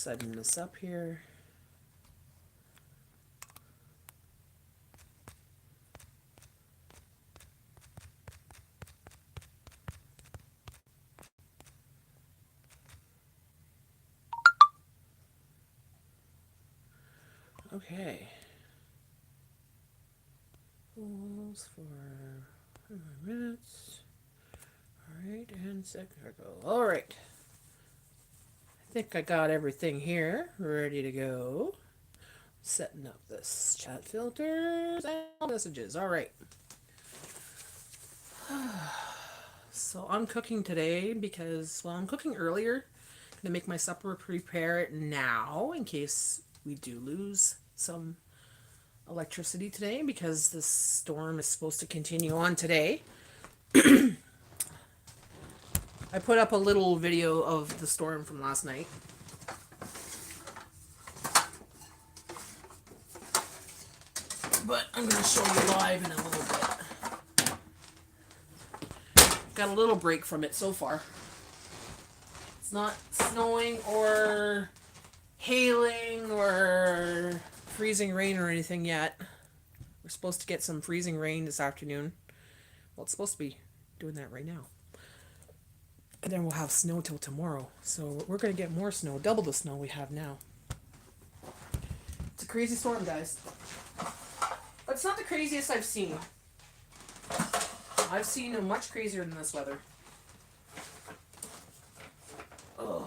setting this up here. Okay. Pause for minutes. Alright, and second circle. Alright. I think I got everything here ready to go. Setting up this chat filters and messages. Alright. So I'm cooking today because, well, I'm cooking earlier. I'm gonna make my supper, prepare it now in case we do lose some electricity today because the storm is supposed to continue on today. I put up a little video of the storm from last night. But I'm going to show you live in a little bit. Got a little break from it so far. It's not snowing or hailing or freezing rain or anything yet. We're supposed to get some freezing rain this afternoon. Well, it's supposed to be doing that right now. And then we'll have snow till tomorrow. So we're going to get more snow, double the snow we have now. It's a crazy storm, guys. But it's not the craziest I've seen. I've seen a much crazier than this weather. Ugh.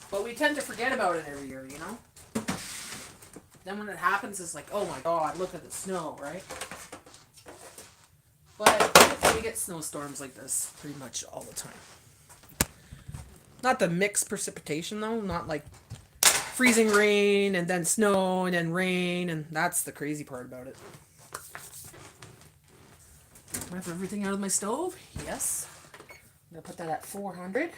But we tend to forget about it every year, you know? Then when it happens, it's like, oh my god, look at the snow, right? But we get snowstorms like this pretty much all the time. Not the mixed precipitation, though. Not like freezing rain and then snow and then rain, and that's the crazy part about it. I have everything out of my stove. Yes. I'm going to put that at 400.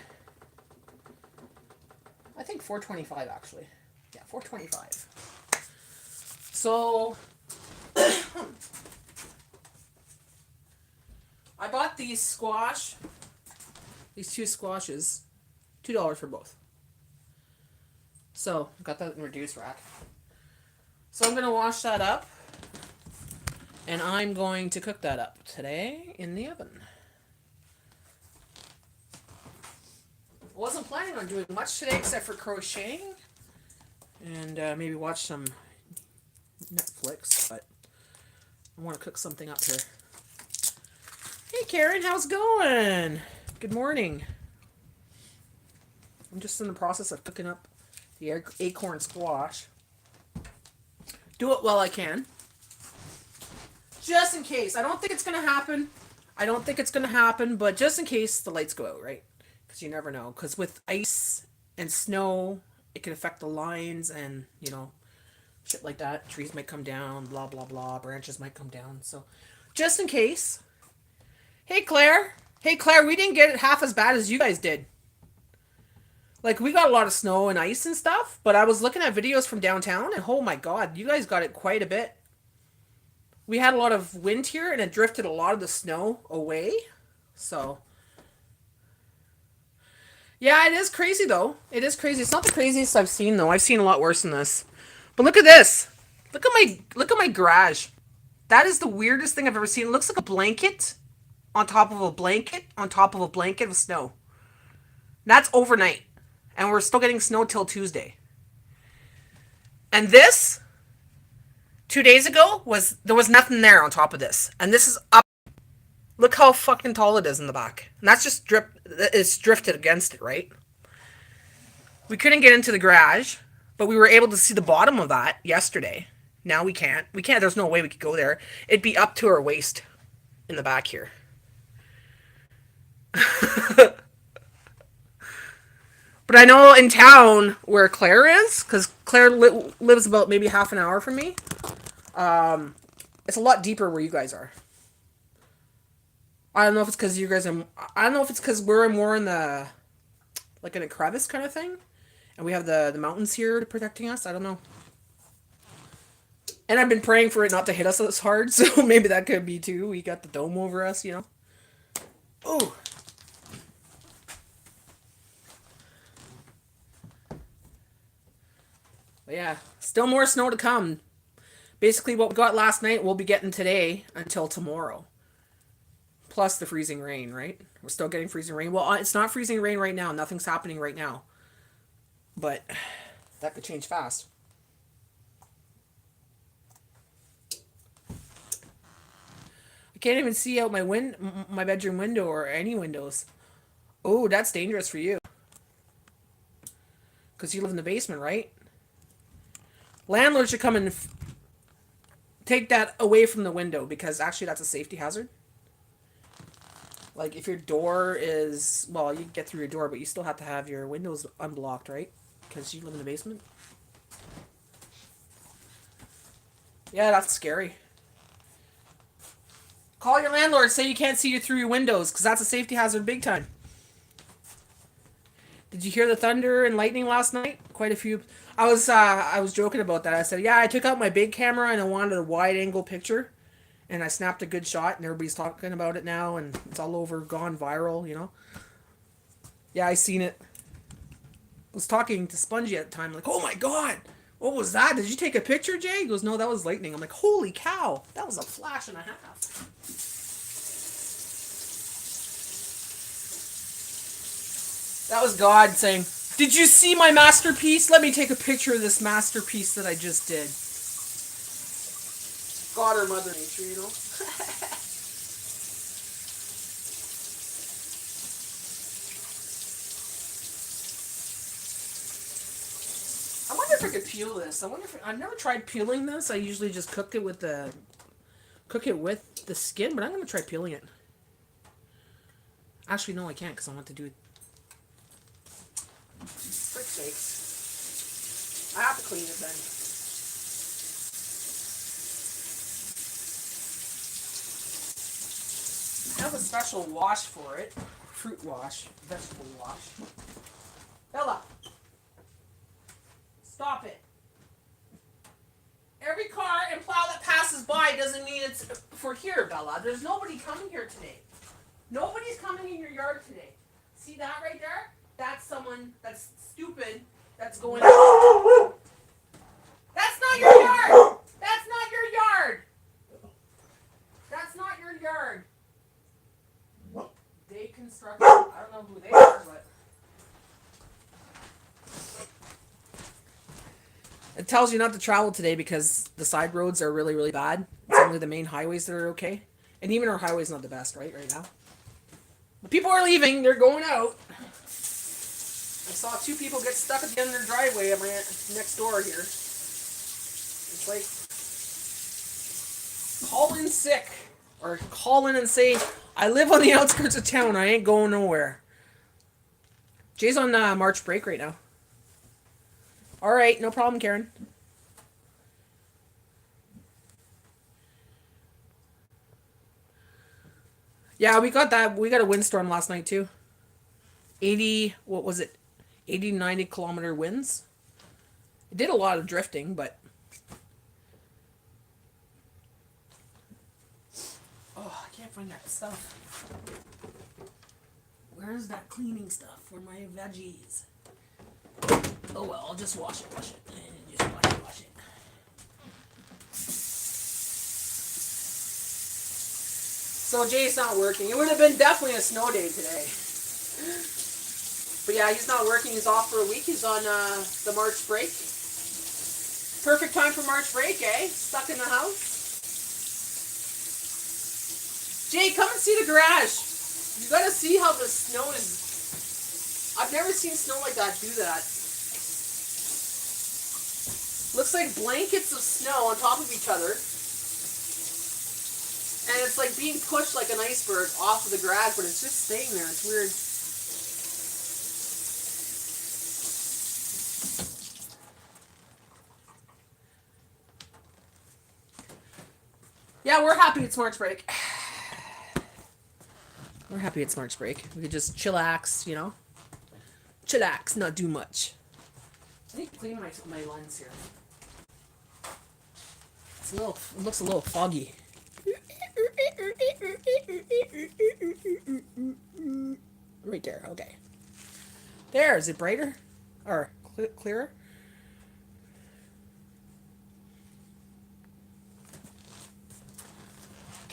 I think 425 actually. Yeah, 425. So I bought these two squashes, $2 for both. So I got that in reduced rack. So I'm going to wash that up. And I'm going to cook that up today in the oven. Wasn't planning on doing much today except for crocheting. And maybe watch some Netflix. But I want to cook something up here. Hey Karen, how's it going? Good morning. I'm just in the process of cooking up the acorn squash. Do it while I can. Just in case. I don't think it's going to happen. But just in case the lights go out, right? Because you never know. Because with ice and snow, it can affect the lines and, you know, shit like that. Trees might come down, blah, blah, blah. Branches might come down. So, just in case. Hey, Claire. Hey, Claire, we didn't get it half as bad as you guys did. Like, we got a lot of snow and ice and stuff. But I was looking at videos from downtown. And, oh, my God. You guys got it quite a bit. We had a lot of wind here, and it drifted a lot of the snow away. So, yeah, it is crazy, though. It is crazy. It's not the craziest I've seen, though. I've seen a lot worse than this. But look at this. Look at my garage. That is the weirdest thing I've ever seen. It looks like a blanket on top of a blanket on top of a blanket of snow. That's overnight. And we're still getting snow till Tuesday. And this 2 days ago there was nothing there on top of this. And this is up. Look how fucking tall it is in the back. And that's just it's drifted against it, right? We couldn't get into the garage, but we were able to see the bottom of that yesterday. Now we can't. There's no way we could go there. It'd be up to our waist in the back here. But I know in town where Claire is, because Claire lives about maybe half an hour from me, it's a lot deeper where you guys are. I don't know if it's because you guys are... I don't know if it's because we're more in the... like in a crevice kind of thing. And we have the mountains here protecting us. I don't know. And I've been praying for it not to hit us as hard, so maybe that could be too. We got the dome over us, you know. Oh. But yeah, still more snow to come. Basically, what we got last night, we'll be getting today until tomorrow. Plus the freezing rain, right? We're still getting freezing rain. Well, it's not freezing rain right now. Nothing's happening right now. But that could change fast. I can't even see out my bedroom window or any windows. Oh, that's dangerous for you. Because you live in the basement, right? Landlord should come and take that away from the window because actually that's a safety hazard. Like if your door is, well, you can get through your door, but you still have to have your windows unblocked, right? Because you live in the basement. Yeah, that's scary. Call your landlord, say you can't see you through your windows, because that's a safety hazard big time. Did you hear the thunder and lightning last night? Quite a few. I was joking about that. I said, yeah, I took out my big camera and I wanted a wide angle picture, and I snapped a good shot, and everybody's talking about it now, and it's all over, gone viral, you know. Yeah, I seen it. I was talking to Spongy at the time, like, oh my god, what was that? Did you take a picture, Jay? He goes, no, that was lightning. I'm like, holy cow, that was a flash and a half. That was God saying, did you see my masterpiece? Let me take a picture of this masterpiece that I just did. God or Mother Nature, you know? I wonder if I could peel this. I've never tried peeling this. I usually just cook it with the skin, but I'm gonna try peeling it. Actually, no, I can't because I want to do it. Frick sakes. I have to clean it then. I have a special wash for it. Fruit wash. Vegetable wash. Bella! Stop it. Every car and plow that passes by doesn't mean it's for here, Bella. There's nobody coming here today. Nobody's coming in your yard today. See that right there? That's someone that's stupid that's going out. That's not your yard! That's not your yard! That's not your yard. They constructed. I don't know who they are, but it tells you not to travel today because the side roads are really, really bad. It's only the main highways that are okay. And even our highway's not the best, right now. But people are leaving. They're going out. I saw 2 people get stuck at the end of their driveway at my next door here. It's like, call in sick. Or call in and say, I live on the outskirts of town. I ain't going nowhere. Jay's on March break right now. Alright, no problem, Karen. Yeah, we got that. We got a windstorm last night, too. 80, what was it? 80, 90 kilometer winds. It did a lot of drifting, but... Oh, I can't find that stuff. Where's that cleaning stuff for my veggies? Oh well, I'll just wash it. Just wash it. So Jay's not working. It would have been definitely a snow day today. But yeah, he's not working. He's off for a week. He's on the March break. Perfect time for March break, eh? Stuck in the house. Jay, come and see the garage. You gotta see how the snow is. I've never seen snow like that do that. Looks like blankets of snow on top of each other. And it's like being pushed like an iceberg off of the garage, but it's just staying there. It's weird. Yeah, we're happy it's March break. We're happy it's March break. We could just chillax, you know? Chillax, not do much. I need to clean my lens here. It looks a little foggy. Right there, okay. There, is it brighter? Or clearer?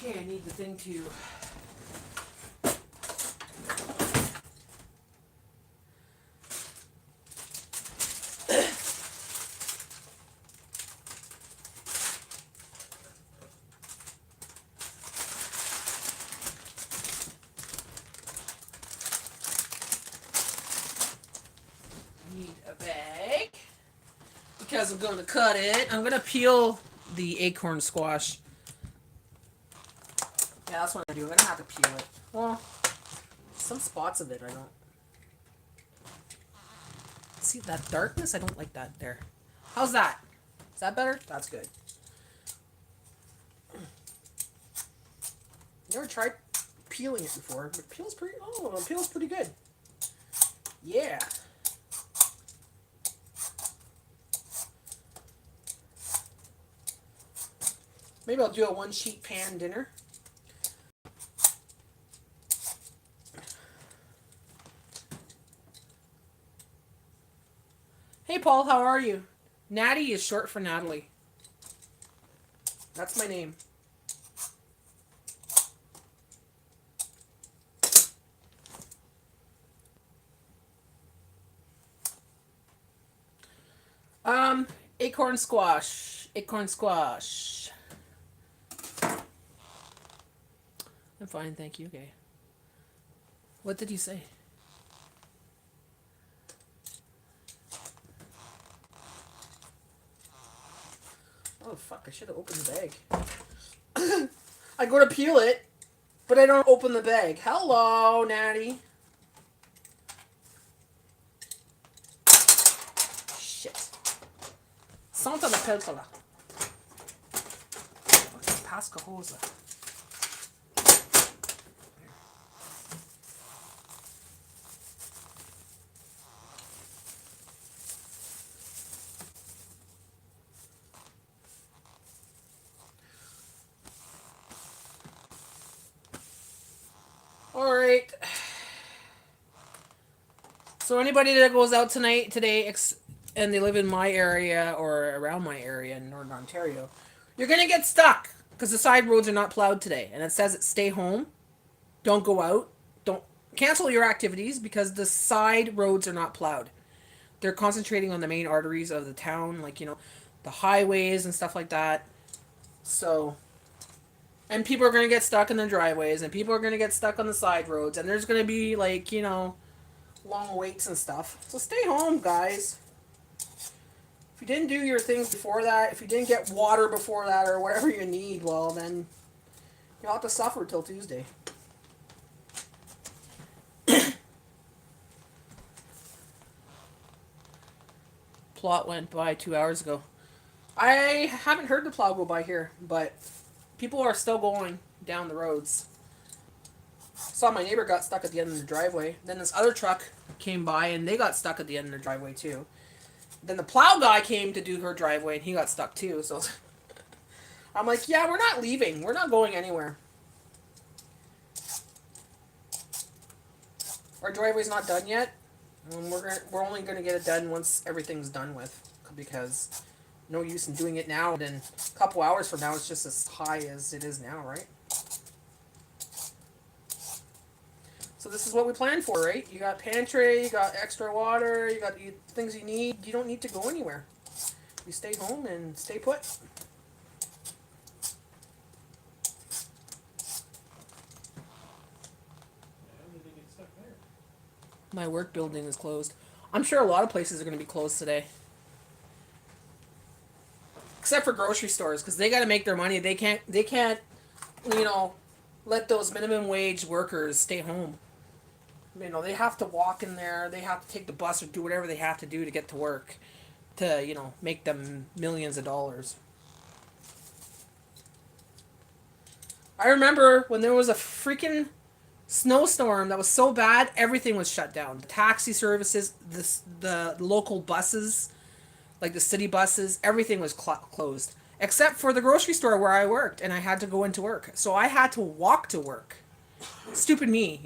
Okay, I need the thing to... need a bag. Because I'm going to cut it. I'm going to peel the acorn squash. Yeah, that's what I do. I'm going to have to peel it. Well, some spots of it I don't. See that darkness? I don't like that there. How's that? Is that better? That's good. Never tried peeling it before, but it peels pretty. Oh, it peels pretty good. Yeah. Maybe I'll do a one-sheet pan dinner. Hey, Paul, how are you? Natty is short for Natalie. That's my name. Acorn squash. Acorn squash. I'm fine, thank you. Okay. What did you say? Oh, fuck, I should have opened the bag. I go to peel it, but I don't open the bag. Hello, Natty. Shit. Santa la peltola. Pasca hosa. All right. So anybody that goes out today, and they live in my area or around my area in Northern Ontario, you're gonna get stuck because the side roads are not plowed today, and it says it stay home, don't go out, don't cancel your activities because the side roads are not plowed. They're concentrating on the main arteries of the town, like the highways and stuff like that. So. And people are going to get stuck in their driveways, and people are going to get stuck on the side roads, and there's going to be, like, long waits and stuff. So stay home, guys. If you didn't do your things before that, if you didn't get water before that, or whatever you need, well, then you'll have to suffer till Tuesday. Plot went by 2 hours ago. I haven't heard the plow go by here, but people are still going down the roads. Saw my neighbor got stuck at the end of the driveway. Then this other truck came by and they got stuck at the end of the driveway too. Then the plow guy came to do her driveway and he got stuck too. So I'm like, yeah, we're not leaving. We're not going anywhere. Our driveway's not done yet. We're only gonna get it done once everything's done with, because no use in doing it now. And then a couple hours from now, it's just as high as it is now, right? So this is what we planned for, right? You got pantry, you got extra water, you got things you need. You don't need to go anywhere. You stay home and stay put. My work building is closed. I'm sure a lot of places are going to be closed today. Except for grocery stores, because they got to make their money. They can't, let those minimum wage workers stay home. They have to walk in there. They have to take the bus or do whatever they have to do to get to work to, make them millions of dollars. I remember when there was a freaking snowstorm that was so bad, everything was shut down. The taxi services, the local buses, like the city buses, everything was closed. Except for the grocery store where I worked, and I had to go into work. So I had to walk to work. Stupid me,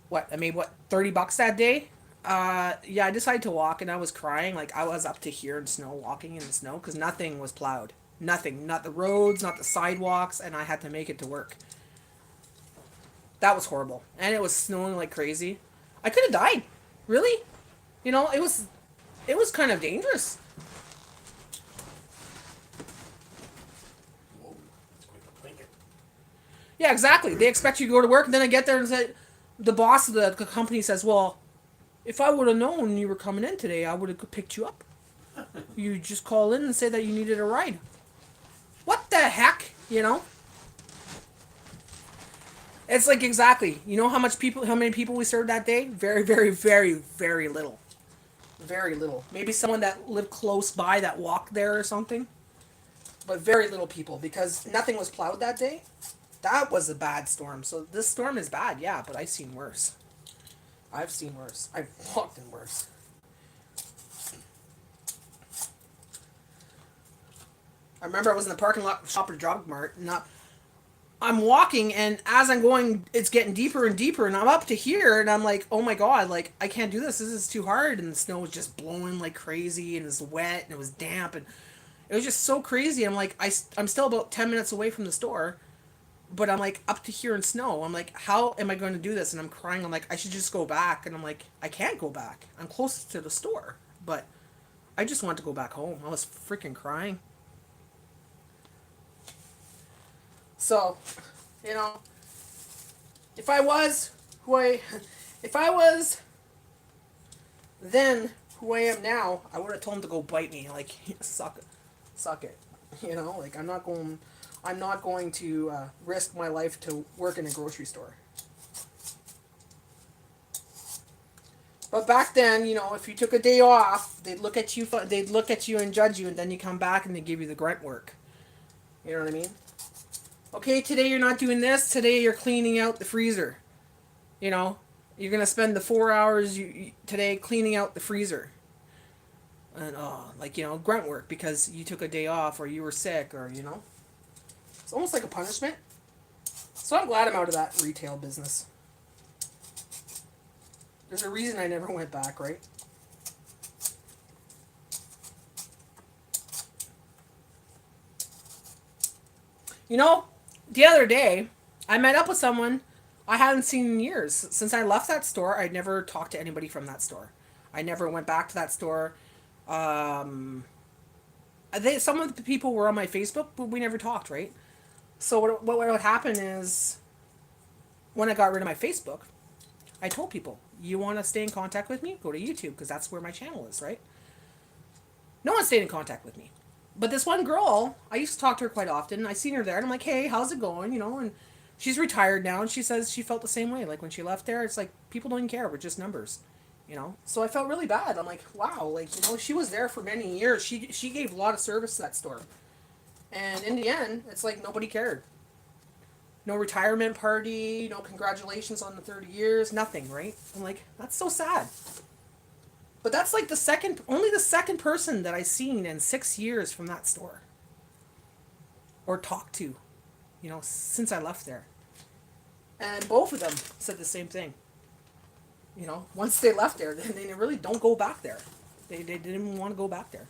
What, I made, $30 that day? I decided to walk, and I was crying. Like, I was up to here in snow, walking in the snow, because nothing was plowed. Nothing. Not the roads, not the sidewalks, and I had to make it to work. That was horrible. And it was snowing like crazy. I could have died. Really? You know, it was kind of dangerous. Whoa, that's quite a blanket. Yeah, exactly. They expect you to go to work, and then I get there and say, the boss of the company says, "Well, if I would have known you were coming in today, I would have picked you up. You just call in and say that you needed a ride." What the heck? You know? It's like exactly. You know how many people we served that day? Very, very, very, very little. Very little. Maybe someone that lived close by that walked there or something. But very little people because nothing was plowed that day. That was a bad storm. So this storm is bad, yeah, but I've seen worse. I've seen worse. I've walked in worse. I remember I was in the parking lot of Shoppers Drug Mart, and I'm walking, and as I'm going, it's getting deeper and deeper, and I'm up to here, and I'm like, oh my god, like, I can't do this. This is too hard, and the snow was just blowing like crazy, and it was wet, and it was damp, and it was just so crazy. I'm like, I'm still about 10 minutes away from the store, but I'm like up to here in snow. I'm like, how am I going to do this? And I'm crying. I'm like, I should just go back, and I'm like, I can't go back. I'm close to the store, but I just want to go back home. I was freaking crying. So, you know, if I was who I, if I was then who I am now, I would have told him to go bite me. Like, suck it. You know, like I'm not going to risk my life to work in a grocery store. But back then, you know, if you took a day off, they'd look at you and judge you, and then you come back and they give you the grunt work. You know what I mean? Okay, today you're not doing this. Today you're cleaning out the freezer. You know, you're gonna spend the 4 hours today cleaning out the freezer. And like, you know, grunt work because you took a day off or you were sick or you know, it's almost like a punishment. So I'm glad I'm out of that retail business. There's a reason I never went back, right? You know, the other day, I met up with someone I hadn't seen in years. Since I left that store, I'd never talked to anybody from that store. I never went back to that store. Um, some of the people were on my Facebook, but we never talked, right? So what would happen is, when I got rid of my Facebook, I told people, you want to stay in contact with me? Go to YouTube, because that's where my channel is, right? No one stayed in contact with me. But this one girl, I used to talk to her quite often. I seen her there, and I'm like, hey, how's it going? You know, and she's retired now, and she says she felt the same way. Like, when she left there, it's like, people don't even care. We're just numbers, you know? So I felt really bad. I'm like, wow, like, you know, she was there for many years. She gave a lot of service to that store. And in the end, it's like nobody cared. No retirement party, no congratulations on the 30 years, nothing, right? I'm like, that's so sad. But that's like only the second person that I've seen in 6 years from that store. Or talked to, you know, since I left there. And both of them said the same thing. You know, once they left there, they really don't go back there. They didn't even want to go back there.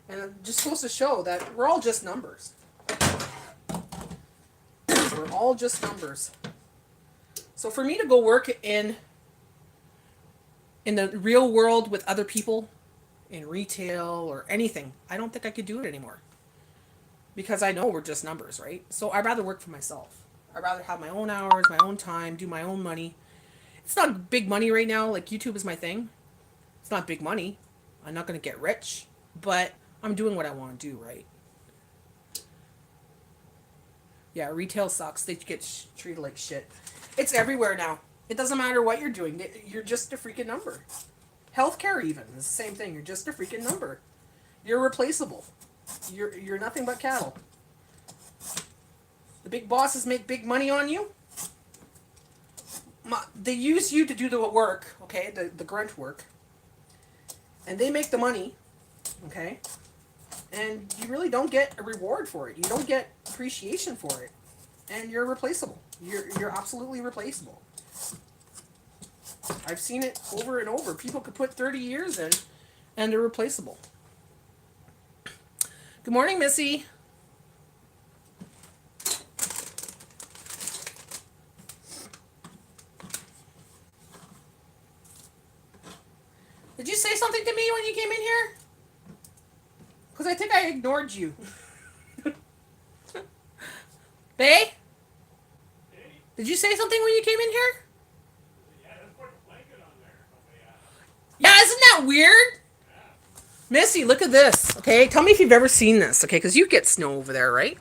And it just goes to show that we're all just numbers. We're all just numbers. So for me to go work in the real world with other people, in retail or anything, I don't think I could do it anymore. Because I know we're just numbers, right? So I'd rather work for myself. I'd rather have my own hours, my own time, do my own money. It's not big money right now. Like, YouTube is my thing. It's not big money. I'm not going to get rich. But I'm doing what I want to do, right? Yeah, retail sucks. They get treated like shit. It's everywhere now. It doesn't matter what you're doing. You're just a freaking number. Healthcare even is the same thing. You're just a freaking number. You're replaceable. You're nothing but cattle. The big bosses make big money on you. They use you to do the work, okay, the grunt work. And they make the money, okay? And you really don't get a reward for it. You don't get appreciation for it. And you're replaceable. You're absolutely replaceable. I've seen it over and over. People could put 30 years in, and they're replaceable. Good morning, Missy. I think I ignored you. Bay? Did you say something when you came in here? Yeah, isn't that weird? Missy, look at this. Okay, tell me if you've ever seen this. Okay, because you get snow over there, right?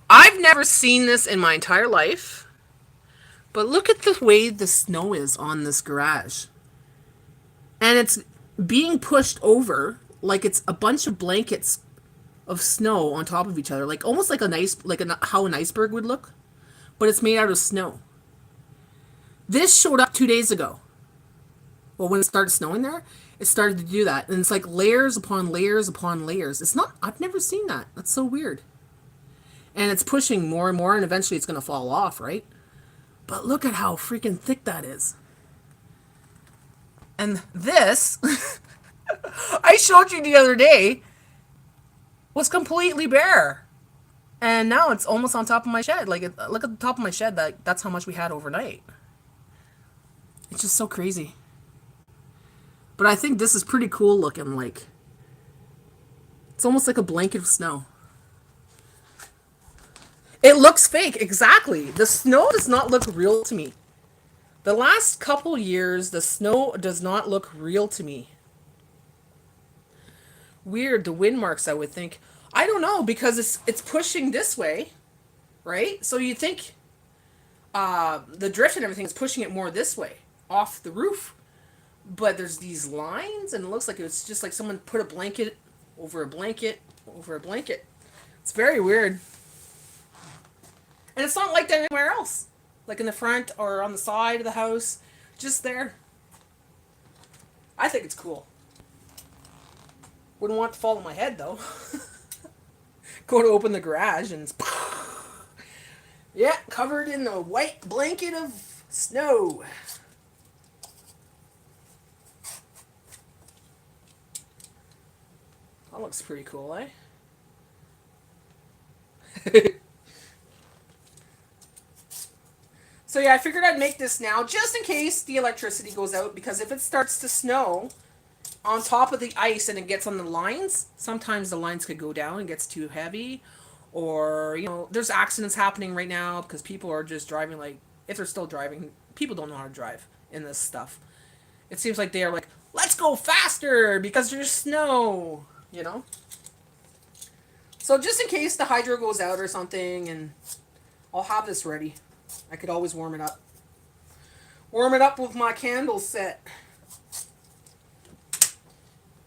I've never seen this in my entire life. But look at the way the snow is on this garage. And it's being pushed over like it's a bunch of blankets of snow on top of each other, like almost like how an iceberg would look, but it's made out of snow. This showed up 2 days ago. Well, when it started snowing there, it started to do that, and it's like layers upon layers upon layers. It's not. I've never seen that. That's so weird. And it's pushing more and more, and eventually it's gonna fall off, right? But look at how freaking thick that is. And this, I showed you the other day, was completely bare. And now it's almost on top of my shed. Like, look at the top of my shed. That's how much we had overnight. It's just so crazy. But I think this is pretty cool looking. Like, it's almost like a blanket of snow. It looks fake, exactly. The snow does not look real to me. The last couple years, the snow does not look real to me. Weird, the wind marks, I would think. I don't know, because it's pushing this way, right? So you think the drift and everything is pushing it more this way, off the roof. But there's these lines, and it looks like it's just like someone put a blanket over a blanket over a blanket. It's very weird. And it's not like that anywhere else. Like in the front or on the side of the house. Just there. I think it's cool. Wouldn't want it to fall on my head, though. Go to open the garage and... yeah, covered in a white blanket of snow. That looks pretty cool, eh? So yeah, I figured I'd make this now just in case the electricity goes out, because if it starts to snow on top of the ice and it gets on the lines, sometimes the lines could go down and gets too heavy, or there's accidents happening right now because people are just driving, like, if they're still driving, people don't know how to drive in this stuff. It seems like they are like, let's go faster because there's snow. So just in case the hydro goes out or something, and I'll have this ready. I could always warm it up. Warm it up with my candle set.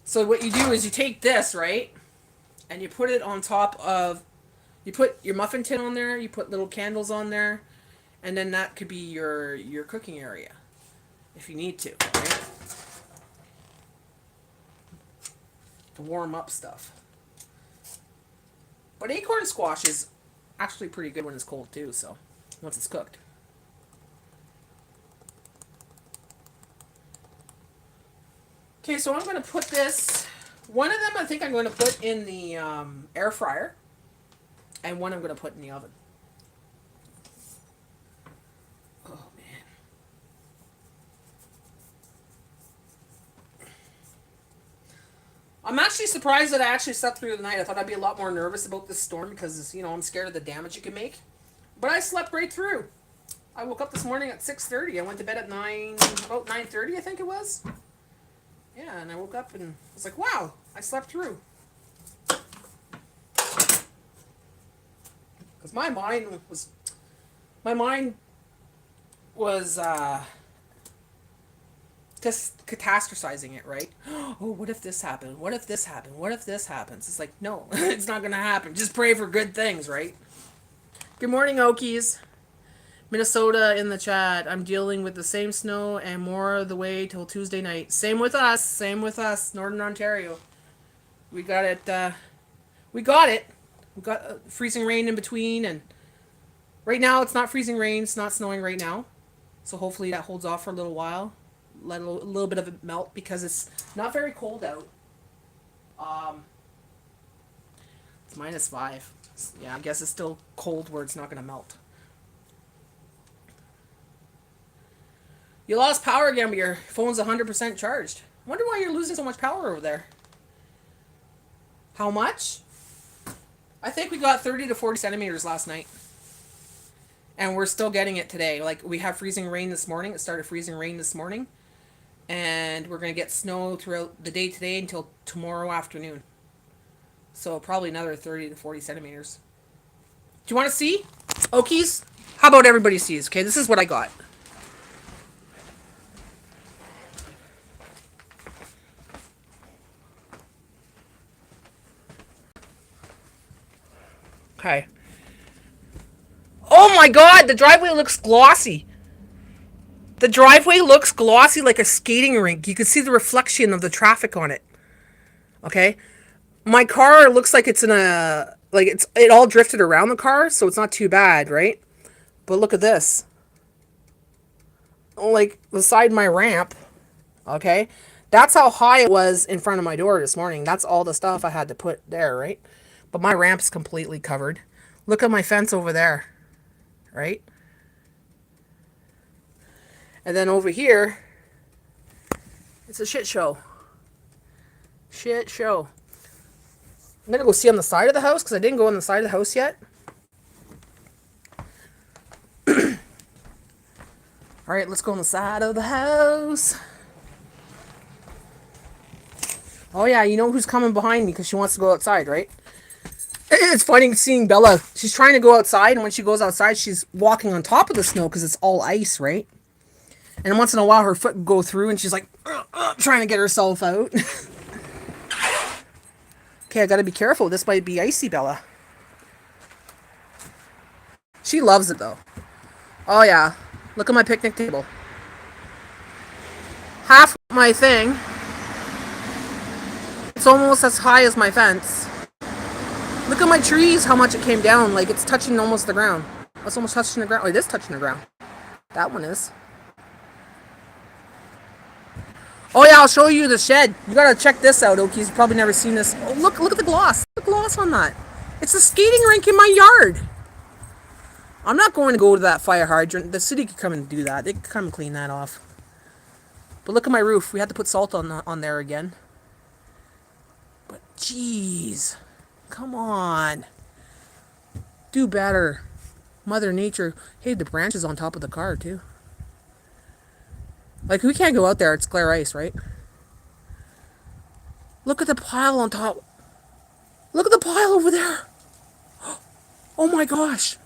So what you do is you take this, right? And you put it on top of... You put your muffin tin on there. You put little candles on there. And then that could be your cooking area. If you need to, right? To warm up stuff. But acorn squash is actually pretty good when it's cold too, so... once it's cooked. Okay, so I'm going to put this... one of them I think I'm going to put in the air fryer. And one I'm going to put in the oven. Oh, man. I'm actually surprised that I actually slept through the night. I thought I'd be a lot more nervous about this storm because, I'm scared of the damage it can make. But I slept right through. I woke up this morning at 6:30. I went to bed at about 9:30, I think it was. Yeah, and I woke up and was like, wow, I slept through. Because my mind was just catastrophizing it, right? Oh, what if this happened? What if this happened? What if this happens? It's like, no, it's not going to happen. Just pray for good things, right? Good morning, Okies. Minnesota in the chat. I'm dealing with the same snow and more of the way till Tuesday night. Same with us. Same with us. Northern Ontario. We got it. We got freezing rain in between, and right now it's not freezing rain. It's not snowing right now. So hopefully that holds off for a little while. Let a little bit of it melt because it's not very cold out. It's -5. Yeah, I guess it's still cold where it's not going to melt. You lost power again, but your phone's 100% charged. I wonder why you're losing so much power over there. How much? I think we got 30 to 40 centimeters last night. And we're still getting it today. Like, we had freezing rain this morning. It started freezing rain this morning. And we're going to get snow throughout the day today until tomorrow afternoon. So probably another 30 to 40 centimeters. Do you want to see? Okies? How about everybody sees? Okay, this is what I got. Okay. Oh my god, the driveway looks glossy. The driveway looks glossy like a skating rink. You can see the reflection of the traffic on it. Okay? My car looks like it's in a... Like, it all drifted around the car, so it's not too bad, right? But look at this. Like, beside my ramp, okay? That's how high it was in front of my door this morning. That's all the stuff I had to put there, right? But my ramp's completely covered. Look at my fence over there, right? And then over here, it's a shit show. Shit show. I'm going to go see on the side of the house because I didn't go on the side of the house yet. All right, let's go on the side of the house. Oh, yeah, you know who's coming behind me because she wants to go outside, right? It's funny seeing Bella. She's trying to go outside, and when she goes outside, she's walking on top of the snow because it's all ice, right? And once in a while, her foot will go through, and she's like, trying to get herself out. Okay, I gotta be careful. This might be icy, Bella. She loves it, though. Oh, yeah. Look at my picnic table. Half my thing. It's almost as high as my fence. Look at my trees, how much it came down. Like, it's touching almost the ground. It's almost touching the ground. Oh, it is touching the ground. That one is. Oh, yeah, I'll show you the shed. You gotta check this out, Okies. You've probably never seen this. Oh, look at the gloss. The gloss on that. It's a skating rink in my yard. I'm not going to go to that fire hydrant. The city could come and do that. They could come and clean that off. But look at my roof. We had to put salt on there again. But, jeez. Come on. Do better. Mother Nature. Hey, the branches on top of the car, too. Like, we can't go out there. It's clear ice, right? Look at the pile on top. Look at the pile over there. Oh, my gosh.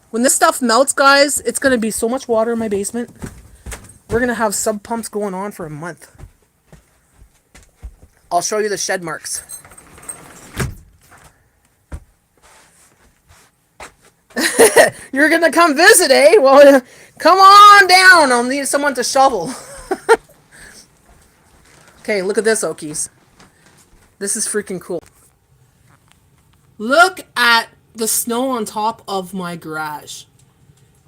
When this stuff melts, guys, it's going to be so much water in my basement. We're going to have sub pumps going on for a month. I'll show you the shed marks. You're going to come visit, eh? Well, come on down. I'll need someone to shovel. Okay, look at this, Okies. This is freaking cool. Look at the snow on top of my garage.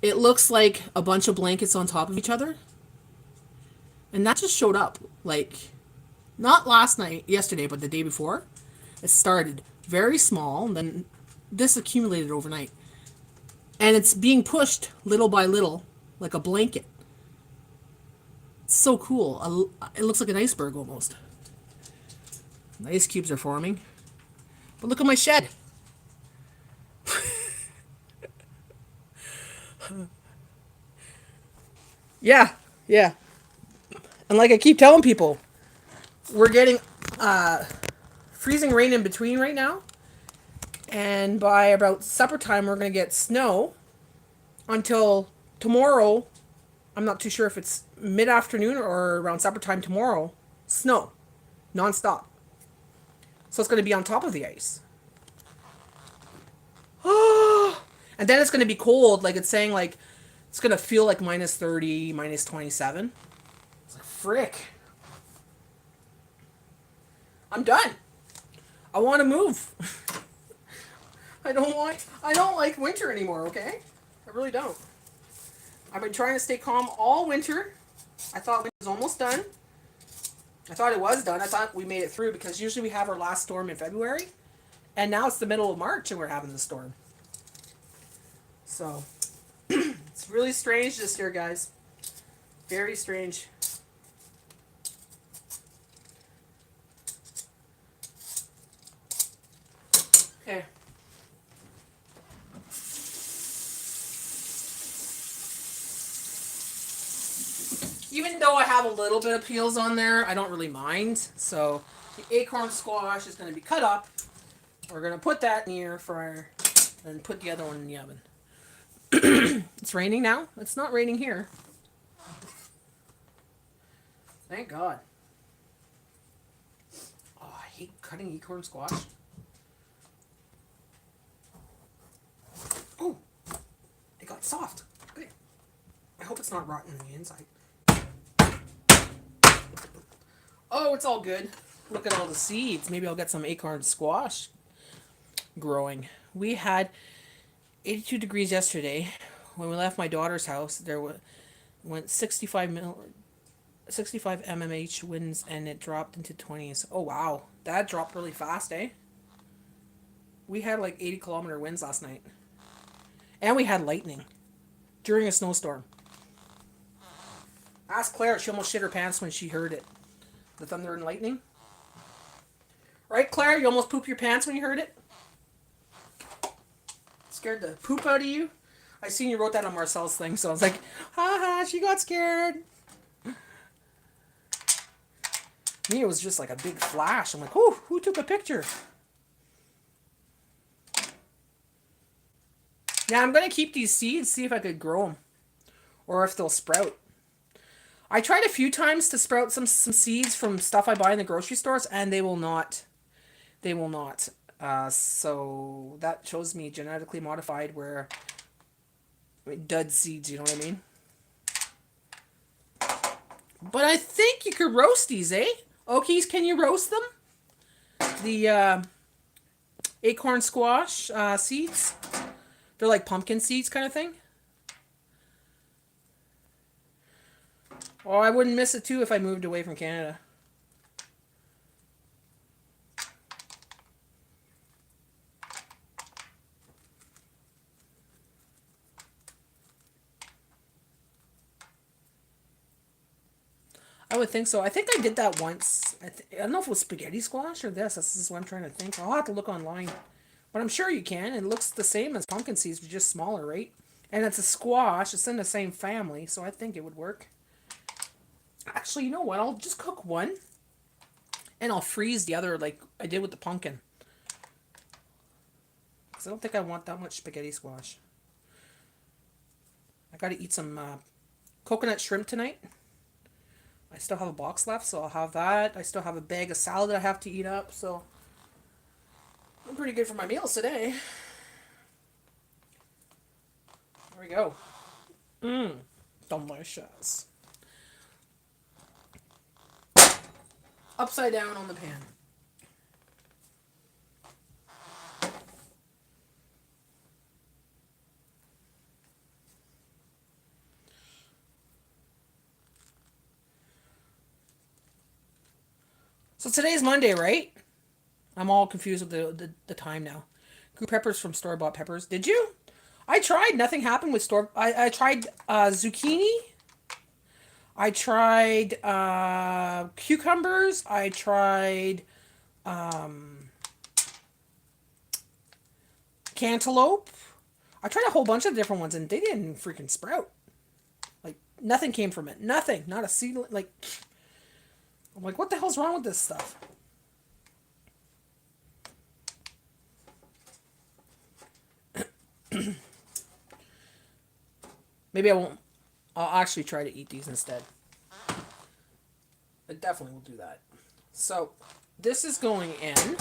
It looks like a bunch of blankets on top of each other. And that just showed up. Like, not last night, yesterday, but the day before. It started very small, and then this accumulated overnight. And it's being pushed little by little, like a blanket. It's so cool. It looks like an iceberg almost. The ice cubes are forming. But look at my shed. Yeah. And like I keep telling people, we're getting freezing rain in between right now. And by about supper time, we're going to get snow until tomorrow. I'm not too sure if it's mid-afternoon or around supper time tomorrow. Snow. Non-stop. So it's going to be on top of the ice. And then it's going to be cold. Like, it's saying, like, it's going to feel like minus 30, minus 27. It's like, frick. I'm done. I want to move. I don't like winter anymore, okay? I really don't. I've been trying to stay calm all winter. I thought it was almost done. I thought it was done. I thought we made it through because usually we have our last storm in February. And now it's the middle of March and we're having the storm. So, it's really strange this year, guys. Very strange. Okay. Even though I have a little bit of peels on there, I don't really mind. So the acorn squash is going to be cut up. We're going to put that in the air fryer and put the other one in the oven. It's raining now? It's not raining here. Thank God. Oh, I hate cutting acorn squash. Oh, it got soft. Okay. I hope it's not rotten on the inside. Oh, it's all good. Look at all the seeds. Maybe I'll get some acorn squash growing. We had 82 degrees yesterday. When we left my daughter's house, there went 65 mmH winds, and it dropped into 20s. Oh, wow. That dropped really fast, eh? We had like 80-kilometer winds last night. And we had lightning during a snowstorm. Ask Claire. She almost shit her pants when she heard it. The thunder and lightning. Right, Claire? You almost pooped your pants when you heard it? Scared the poop out of you? I seen you wrote that on Marcel's thing, so I was like, haha, she got scared. Me, it was just like a big flash. I'm like, who took a picture? Yeah, I'm going to keep these seeds, see if I could grow them. Or if they'll sprout. I tried a few times to sprout some seeds from stuff I buy in the grocery stores, and they will not. They will not. So that shows me genetically modified where dud seeds, you know what I mean? But I think you could roast these, eh? Okies, can you roast them? The acorn squash seeds. They're like pumpkin seeds kind of thing. Oh, I wouldn't miss it too if I moved away from Canada. I would think so. I think I did that once. I don't know if it was spaghetti squash or this. This is what I'm trying to think. I'll have to look online. But I'm sure you can. It looks the same as pumpkin seeds, but just smaller, right? And it's a squash. It's in the same family, so I think it would work. Actually, you know what? I'll just cook one. And I'll freeze the other like I did with the pumpkin. Because I don't think I want that much spaghetti squash. I got to eat some coconut shrimp tonight. I still have a box left, so I'll have that. I still have a bag of salad that I have to eat up, so I'm pretty good for my meals today. There we go. Delicious. Upside down on the pan. So today's Monday, right? I'm all confused with the time now. Grew peppers from store-bought peppers. Did you? I tried. Nothing happened with store... I tried zucchini. I tried cucumbers. I tried cantaloupe. I tried a whole bunch of different ones, and they didn't freaking sprout. Like, nothing came from it. Nothing. Not a seed. Like... I'm like, what the hell's wrong with this stuff? Maybe I won't. I'll actually try to eat these instead. I definitely will do that. So, this is going in.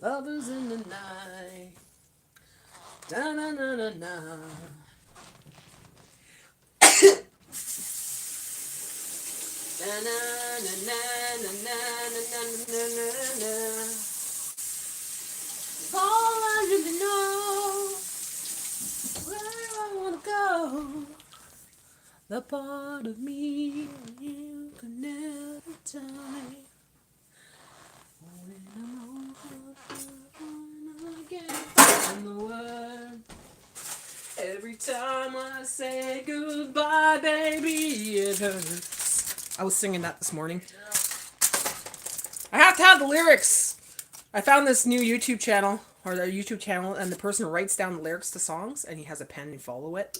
Lovers in the night. Da na na na na. Na na na na na na na na na na. All I really know where I wanna go. The part of me you can never tell me. When I'm over again in the world. Every time I say goodbye, baby, it hurts. I was singing that this morning. I have to have the lyrics. I found this new YouTube channel, or their YouTube channel, and the person writes down the lyrics to songs, and he has a pen and follow it.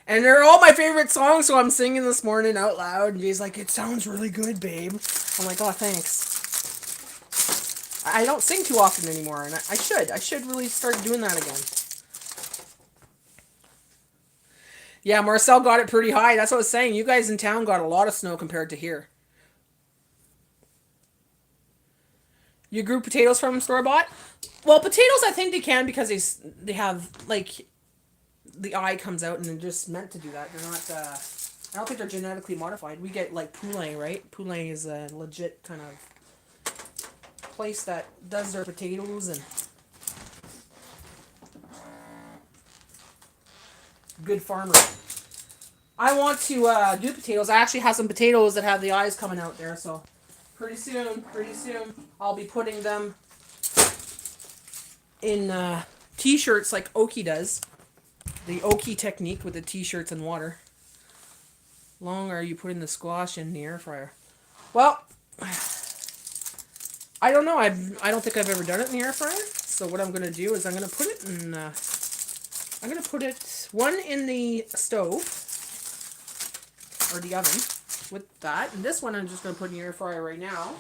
And they're all my favorite songs, so I'm singing this morning out loud, and he's like, "It sounds really good, babe." I'm like, "Oh, thanks." I don't sing too often anymore, and I should. I should really start doing that again. Yeah, Marcel got it pretty high. That's what I was saying. You guys in town got a lot of snow compared to here. You grew potatoes from store bought? Well, potatoes I think they can because they have like the eye comes out and they're just meant to do that. They're not. I don't think they're genetically modified. We get like Poulet, right? Poulet is a legit kind of place that does their potatoes and good farmer. I want to do potatoes. I actually have some potatoes that have the eyes coming out there, so pretty soon, I'll be putting them in t-shirts like Oki does. The Oki technique with the t-shirts and water. Long are you putting the squash in the air fryer? Well, I don't know. I don't think I've ever done it in the air fryer. So what I'm going to do is I'm going to put it in... I'm going to put it one in the stove or the oven with that. And this one I'm just going to put in the air fryer right now.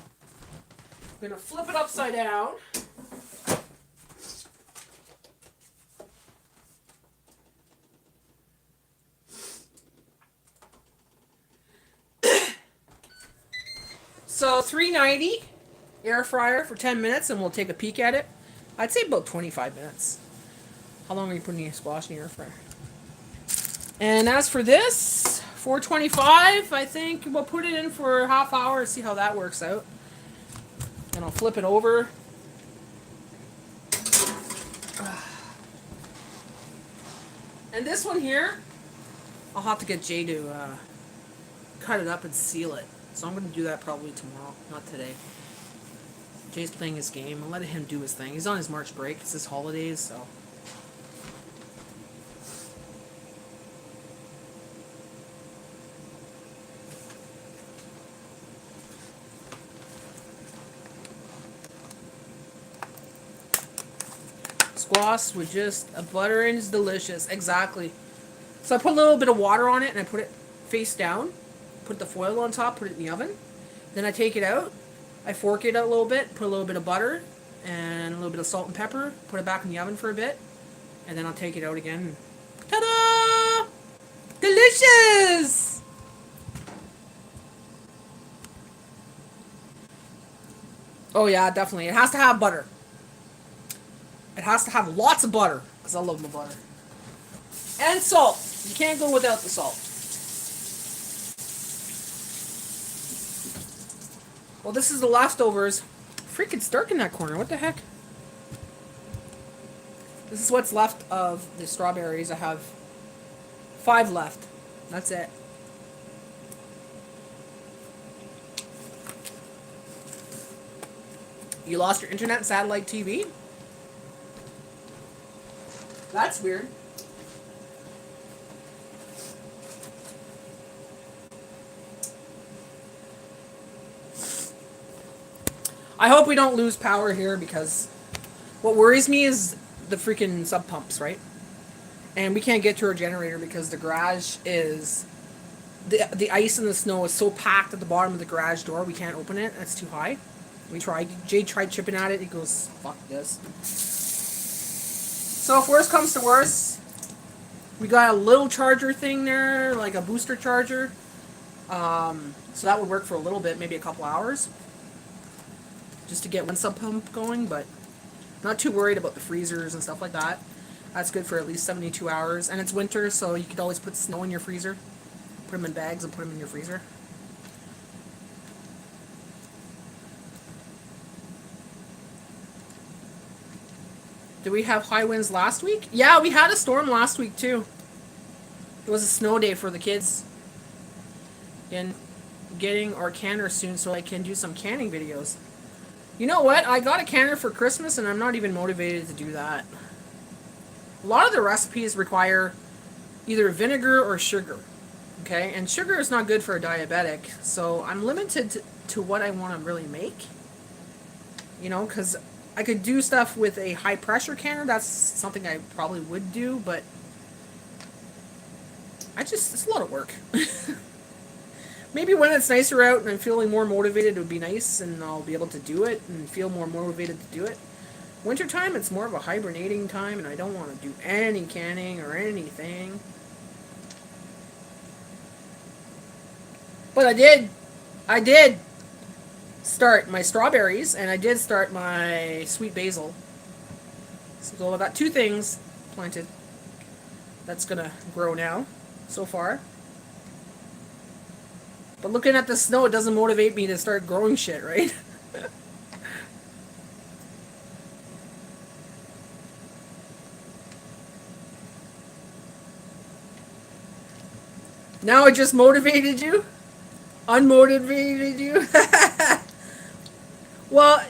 I'm going to flip it upside down. So 390 air fryer for 10 minutes and we'll take a peek at it. I'd say about 25 minutes. How long are you putting your squash in the air fryer? And as for this, 425, I think we'll put it in for a half hour and see how that works out. And I'll flip it over. And this one here, I'll have to get Jay to cut it up and seal it. So I'm going to do that probably tomorrow, not today. Jay's playing his game. I'll let him do his thing. He's on his March break. It's his holidays, so... Squash with just a butter and it's delicious. Exactly. So I put a little bit of water on it and I put it face down. Put the foil on top, put it in the oven. Then I take it out. I fork it out a little bit, put a little bit of butter and a little bit of salt and pepper. Put it back in the oven for a bit. And then I'll take it out again. Ta-da! Delicious! Oh yeah, definitely. It has to have butter. It has to have lots of butter, because I love my butter. And salt. You can't go without the salt. Well, this is the leftovers. Freaking it's dark in that corner. What the heck? This is what's left of the strawberries. I have 5 left. That's it. You lost your internet and satellite TV? That's weird. I hope we don't lose power here because what worries me is the freaking sub pumps, right? And we can't get to our generator because the garage is... The ice and the snow is so packed at the bottom of the garage door, we can't open it. It's too high. We tried. Jay tried chipping at it. He goes, fuck this. So if worse comes to worse, we got a little charger thing there, like a booster charger. So that would work for a little bit, maybe a couple hours. Just to get one sub pump going, but not too worried about the freezers and stuff like that. That's good for at least 72 hours. And it's winter, so you could always put snow in your freezer. Put them in bags and put them in your freezer. Did we have high winds last week? Yeah, we had a storm last week too. It was a snow day for the kids. And getting our canner soon so I can do some canning videos. You know what? I got a canner for Christmas and I'm not even motivated to do that. A lot of the recipes require either vinegar or sugar. Okay? And sugar is not good for a diabetic. So I'm limited to what I want to really make. You know, because I could do stuff with a high pressure canner. That's something I probably would do, but it's a lot of work. Maybe when it's nicer out and I'm feeling more motivated, it would be nice and I'll be able to do it and feel more motivated to do it. Wintertime, it's more of a hibernating time and I don't want to do any canning or anything. But I did start my strawberries and I did start my sweet basil. So I got two things planted that's gonna grow now so far. But looking at the snow, it doesn't motivate me to start growing shit, right? Now it just motivated you? Unmotivated you? Well,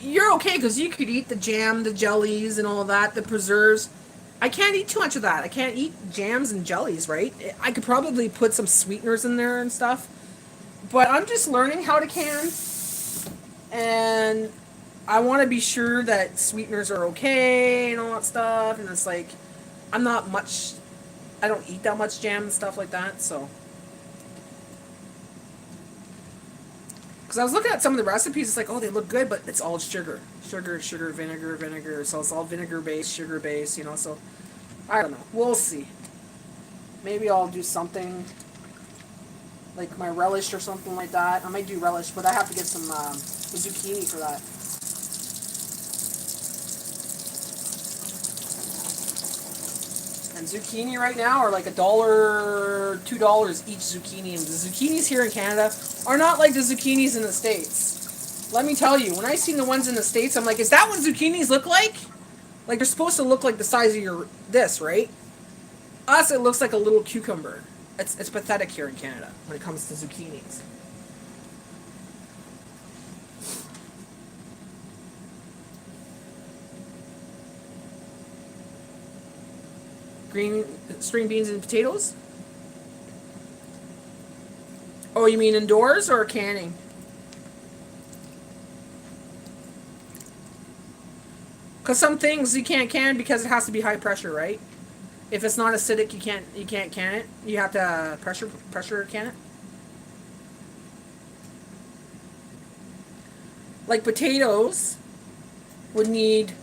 you're okay because you could eat the jam, the jellies, and all that, the preserves. I can't eat too much of that. I can't eat jams and jellies, right? I could probably put some sweeteners in there and stuff. But I'm just learning how to can. And I want to be sure that sweeteners are okay and all that stuff. And it's like, I'm not much, I don't eat that much jam and stuff like that, so. Because I was looking at some of the recipes, it's like, oh, they look good, but it's all sugar. Sugar, vinegar. So it's all vinegar based, sugar based, so. I don't know. We'll see. Maybe I'll do something like my relish or something like that. I might do relish, but I have to get some zucchini for that. And zucchini right now are like $1, $2 each zucchini. And the zucchinis here in Canada are not like the zucchinis in the States. Let me tell you, when I seen the ones in the States, I'm like, is that what zucchinis look like? Like, they're supposed to look like the size of this, right? Us, it looks like a little cucumber. It's pathetic here in Canada when it comes to zucchinis. Green string beans and potatoes? Oh, you mean indoors or canning? Because some things you can't can because it has to be high pressure, right? If it's not acidic, you can't can it. You have to pressure can it. Like potatoes would need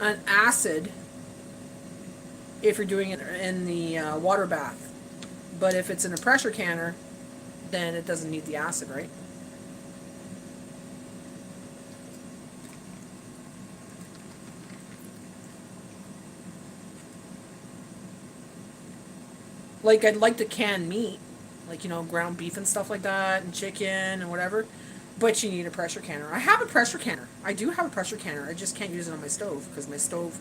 an acid if you're doing it in the water bath. But if it's in a pressure canner, then it doesn't need the acid, right? Like, I'd like to can meat, like, ground beef and stuff like that, and chicken and whatever, but you need a pressure canner. I have a pressure canner. I do have a pressure canner. I just can't use it on my stove because my stove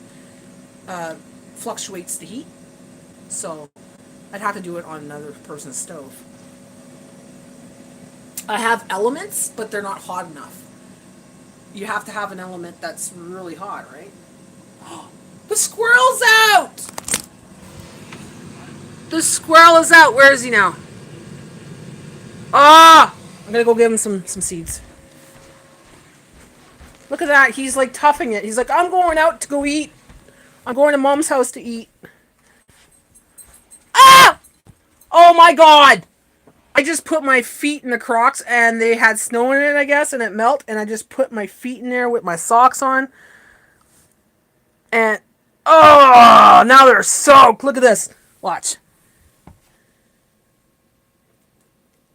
fluctuates the heat. So I'd have to do it on another person's stove. I have elements, but they're not hot enough. You have to have an element that's really hot, right? The squirrel's out! The squirrel is out. Where is he now? Ah! I'm gonna go give him some seeds. Look at that. He's like toughing it. He's like, I'm going out to go eat. I'm going to Mom's house to eat. Ah! Oh my god! I just put my feet in the Crocs and they had snow in it, I guess, and it melted. And I just put my feet in there with my socks on. And, oh, now they're soaked. Look at this. Watch.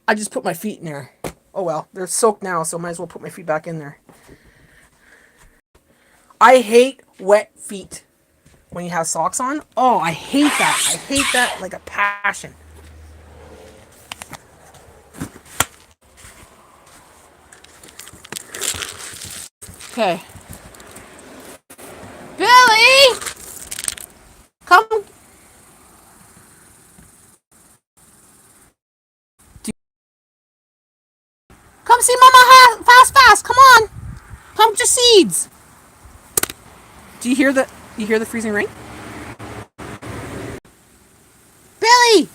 I just put my feet in there. Oh well, they're soaked now, so might as well put my feet back in there. I hate wet feet when you have socks on. Oh, I hate that. I hate that like a passion. Okay. Billy! Come. Come see Mama fast. Come on. Pump your seeds. Do you hear the freezing rain? Billy!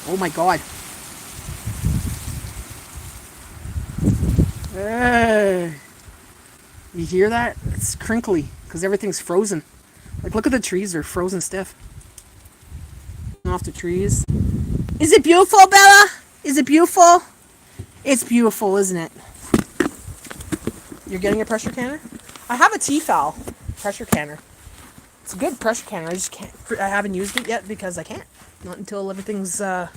Oh my god. You hear that? It's crinkly because everything's frozen. Like, look at the trees, they're frozen stiff. Off the trees. Is it beautiful, Bella? Is it beautiful? It's beautiful, isn't it? You're getting a pressure canner? I have a Tefal pressure canner. It's a good pressure canner. I just can't. I haven't used it yet because I can't. Not until everything's on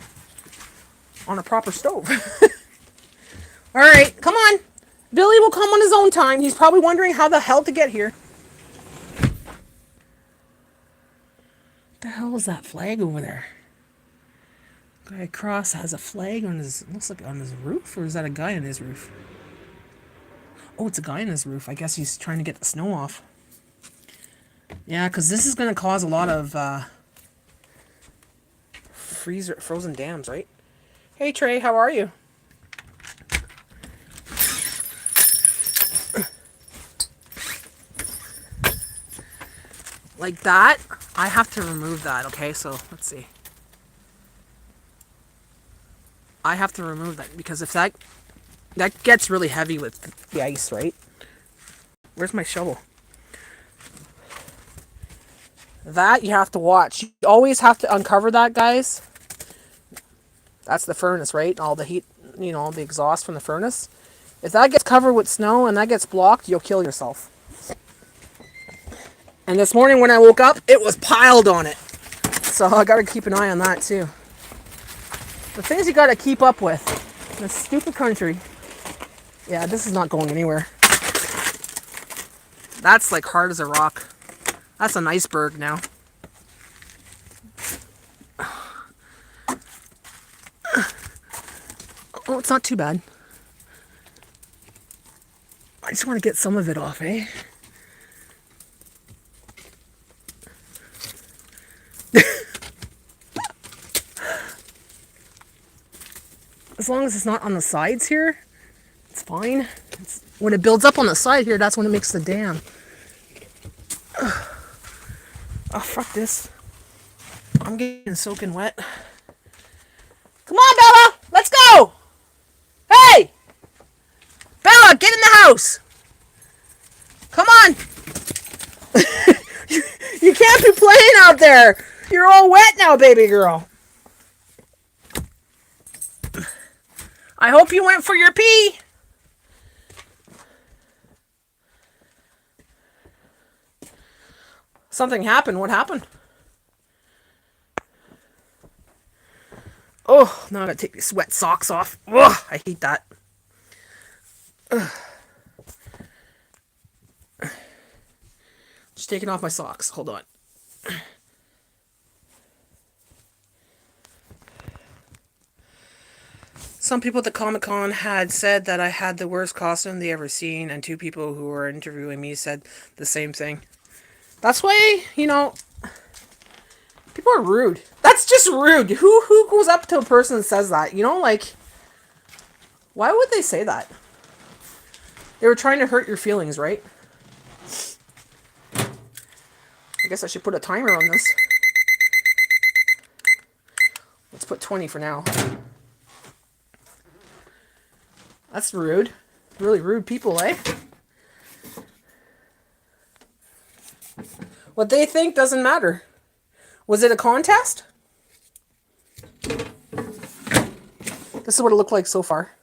a proper stove. All right, come on. Billy will come on his own time. He's probably wondering how the hell to get here. What the hell is that flag over there? Guy across has a flag on his, looks like on his roof, or is that a guy on his roof? Oh, it's a guy on his roof. I guess he's trying to get the snow off. Yeah, because this is going to cause a lot of frozen dams, right? Hey, Trey, how are you? Like that, I have to remove that, okay? So, let's see. I have to remove that because if that gets really heavy with the ice, right? Where's my shovel? That you have to watch. You always have to uncover that, guys. That's the furnace, right? All the heat, you know, the exhaust from the furnace. If that gets covered with snow and that gets blocked, you'll kill yourself. And this morning when I woke up, it was piled on it. So I gotta keep an eye on that too. The things you gotta keep up with in this stupid country. Yeah, this is not going anywhere. That's like hard as a rock. That's an iceberg now. Oh, it's not too bad. I just want to get some of it off, eh? As long as it's not on the sides here, it's fine. When it builds up on the side here, that's when it makes the dam. Oh, fuck this. I'm getting soaking wet. Come on, Bella! Let's go! Hey! Bella, get in the house! Come on! You can't be playing out there! You're all wet now, baby girl. I hope you went for your pee. Something happened. What happened? Oh, now I gotta take these wet socks off. Ugh, I hate that. Ugh. Just taking off my socks. Hold on. Some people at the Comic-Con had said that I had the worst costume they ever seen, and 2 people who were interviewing me said the same thing. That's why, you know, people are rude. That's just rude. Who goes up to a person and says that? You know, like, why would they say that? They were trying to hurt your feelings, right? I guess I should put a timer on this. Let's put 20 for now. That's rude. Really rude people, eh? What they think doesn't matter. Was it a contest? This is what it looked like so far.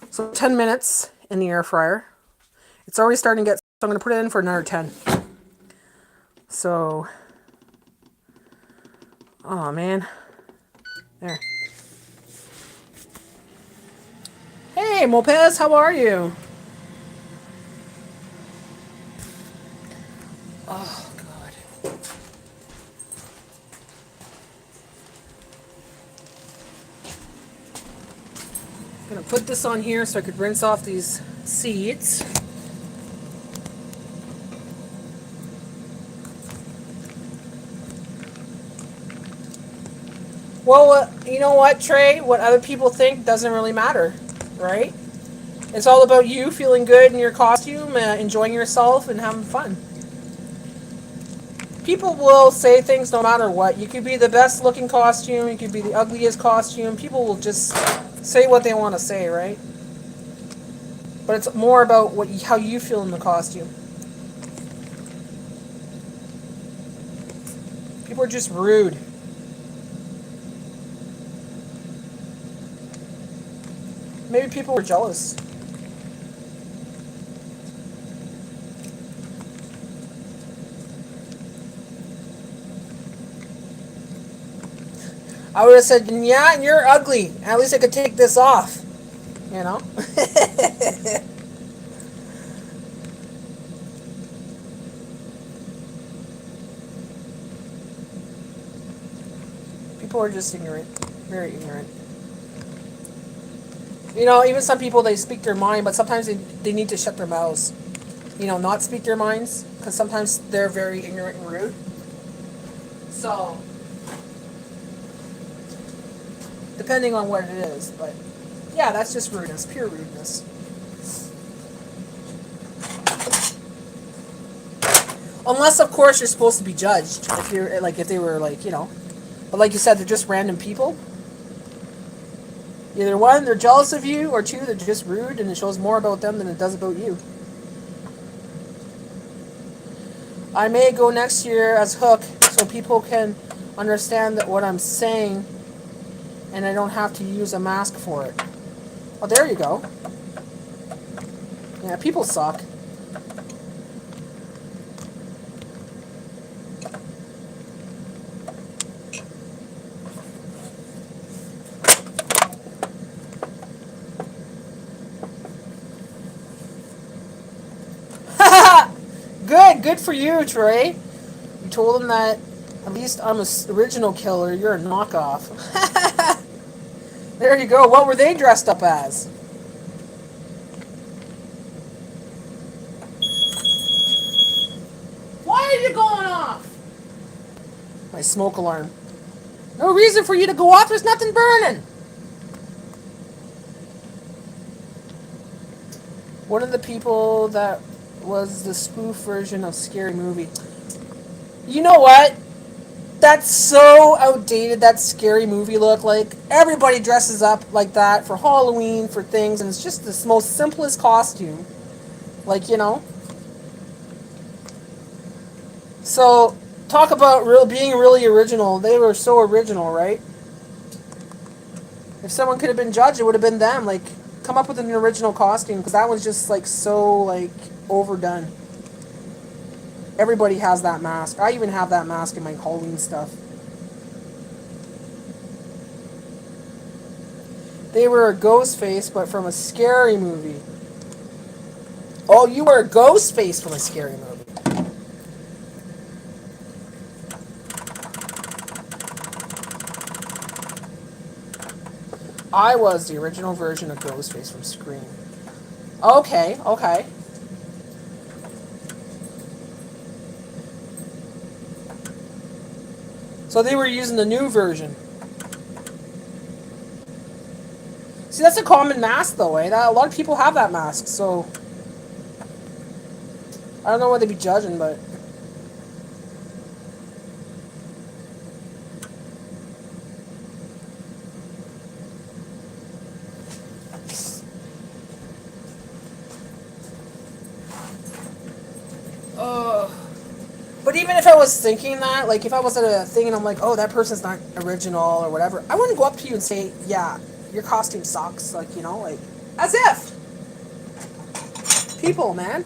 So 10 minutes in the air fryer. It's already starting to get, so I'm going to put it in for another 10. So, oh man. There. Hey, Mopez, how are you? Oh, God. I'm going to put this on here so I could rinse off these seeds. Well, you know what, Trey? What other people think doesn't really matter, right? It's all about you feeling good in your costume, enjoying yourself, and having fun. People will say things no matter what. You could be the best looking costume, you could be the ugliest costume. People will just say what they want to say, right? But it's more about how you feel in the costume. People are just rude. Maybe people were jealous. I would have said, yeah, and you're ugly. At least I could take this off. You know? People are just ignorant. Very ignorant. You know, even some people, they speak their mind, but sometimes they need to shut their mouths. You know, not speak their minds, because sometimes they're very ignorant and rude. So, depending on what it is, but yeah, that's just rudeness, pure rudeness. Unless, of course, you're supposed to be judged. If you're like, if they were like, you know, but like you said, they're just random people. Either one, they're jealous of you, or two, they're just rude, and it shows more about them than it does about you. I may go next year as Hook, so people can understand that what I'm saying, and I don't have to use a mask for it. Oh, there you go. Yeah, people suck. Good for you, Trey. You told him that at least I'm a original killer. You're a knockoff. There you go. What were they dressed up as? Why are you going off? My smoke alarm. No reason for you to go off. There's nothing burning. One of the people that was the spoof version of Scary Movie. You know what? That's so outdated, that Scary Movie look. Like, everybody dresses up like that for Halloween, for things, and it's just the most simplest costume. Like, you know? So, talk about being really original. They were so original, right? If someone could have been judged, it would have been them. Like, come up with an original costume, because that was just, like, so, like, overdone. Everybody has that mask. I even have that mask in my Halloween stuff. They were a ghost face, but from a scary movie. Oh, you were a ghost face from a scary movie. I was the original version of Ghostface from Scream. Okay, okay. So they were using the new version. See, that's a common mask, though, eh? A lot of people have that mask, so... I don't know what they'd be judging, but... But even if I was thinking that, like, if I was at a thing and I'm like, oh, that person's not original or whatever, I wouldn't go up to you and say, yeah, your costume sucks. Like, you know, like, as if. People, man.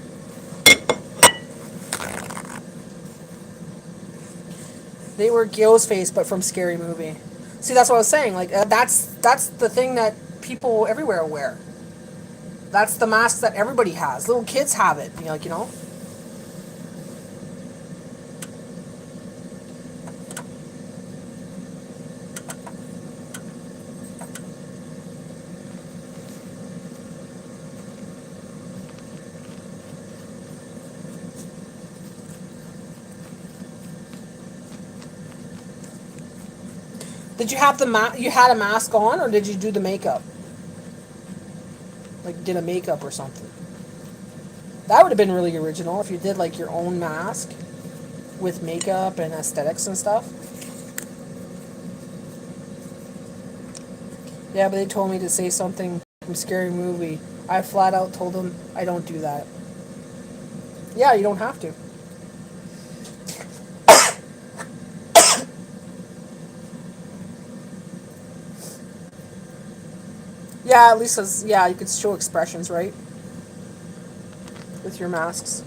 They were Ghostface, but from Scary Movie. See, that's what I was saying. Like, that's the thing that people everywhere wear. That's the mask that everybody has. Little kids have it. You know, like, you know. Did you have you had a mask on, or did you do the makeup? Like, did a makeup or something? That would have been really original if you did, like, your own mask with makeup and aesthetics and stuff. Yeah, but they told me to say something from Scary Movie. I flat out told him I don't do that. Yeah, you don't have to. Yeah, at least as yeah, you could show expressions, right? With your masks.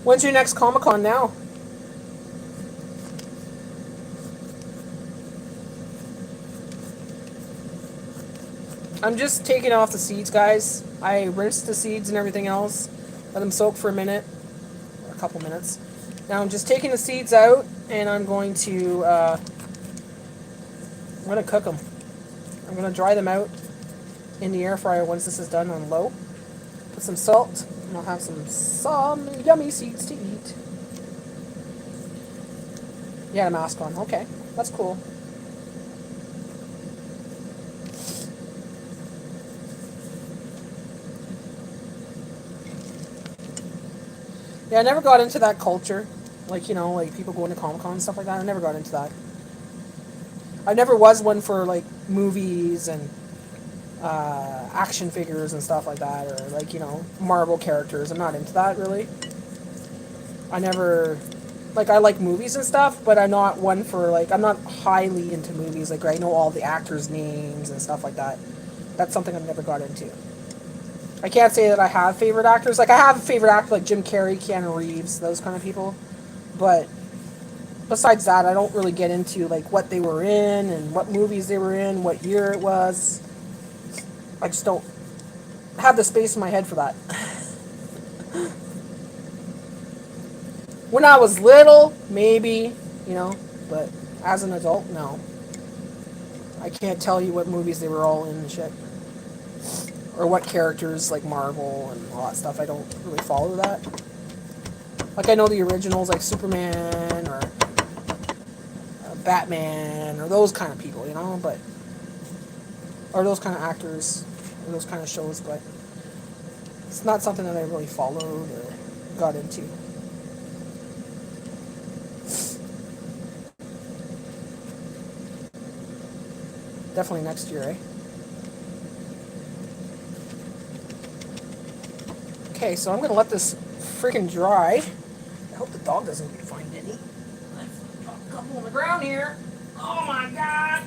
When's your next Comic Con now? I'm just taking off the seeds, guys. I rinsed the seeds and everything else. Let them soak for a minute, or a couple minutes. Now I'm just taking the seeds out, and I'm going to cook them. I'm going to dry them out in the air fryer once this is done on low. Put some salt, and I'll have some yummy seeds to eat. Yeah, a mask on. Okay, that's cool. Yeah, I never got into that culture. Like, like people going to Comic Con and stuff like that. I never got into that. I never was one for, like, movies and action figures and stuff like that. Or, like, Marvel characters. I'm not into that, really. I never... Like, I like movies and stuff, but I'm not one for, like... I'm not highly into movies. Like, I know all the actors' names and stuff like that. That's something I've never got into. I can't say that I have favorite actors. Like, I have a favorite actor like Jim Carrey, Keanu Reeves, those kind of people. But besides that, I don't really get into, like, what they were in and what movies they were in, what year it was. I just don't have the space in my head for that. When I was little, maybe, but as an adult, no. I can't tell you what movies they were all in and shit. Or what characters, like Marvel and all that stuff. I don't really follow that. Like, I know the originals, like Superman or Batman or those kind of people, but... Or those kind of actors, or those kind of shows, but... It's not something that I really followed or got into. Definitely next year, eh? Okay, so I'm going to let this freaking dry. I hope the dog doesn't find any. I've dropped a couple on the ground here. Oh my god!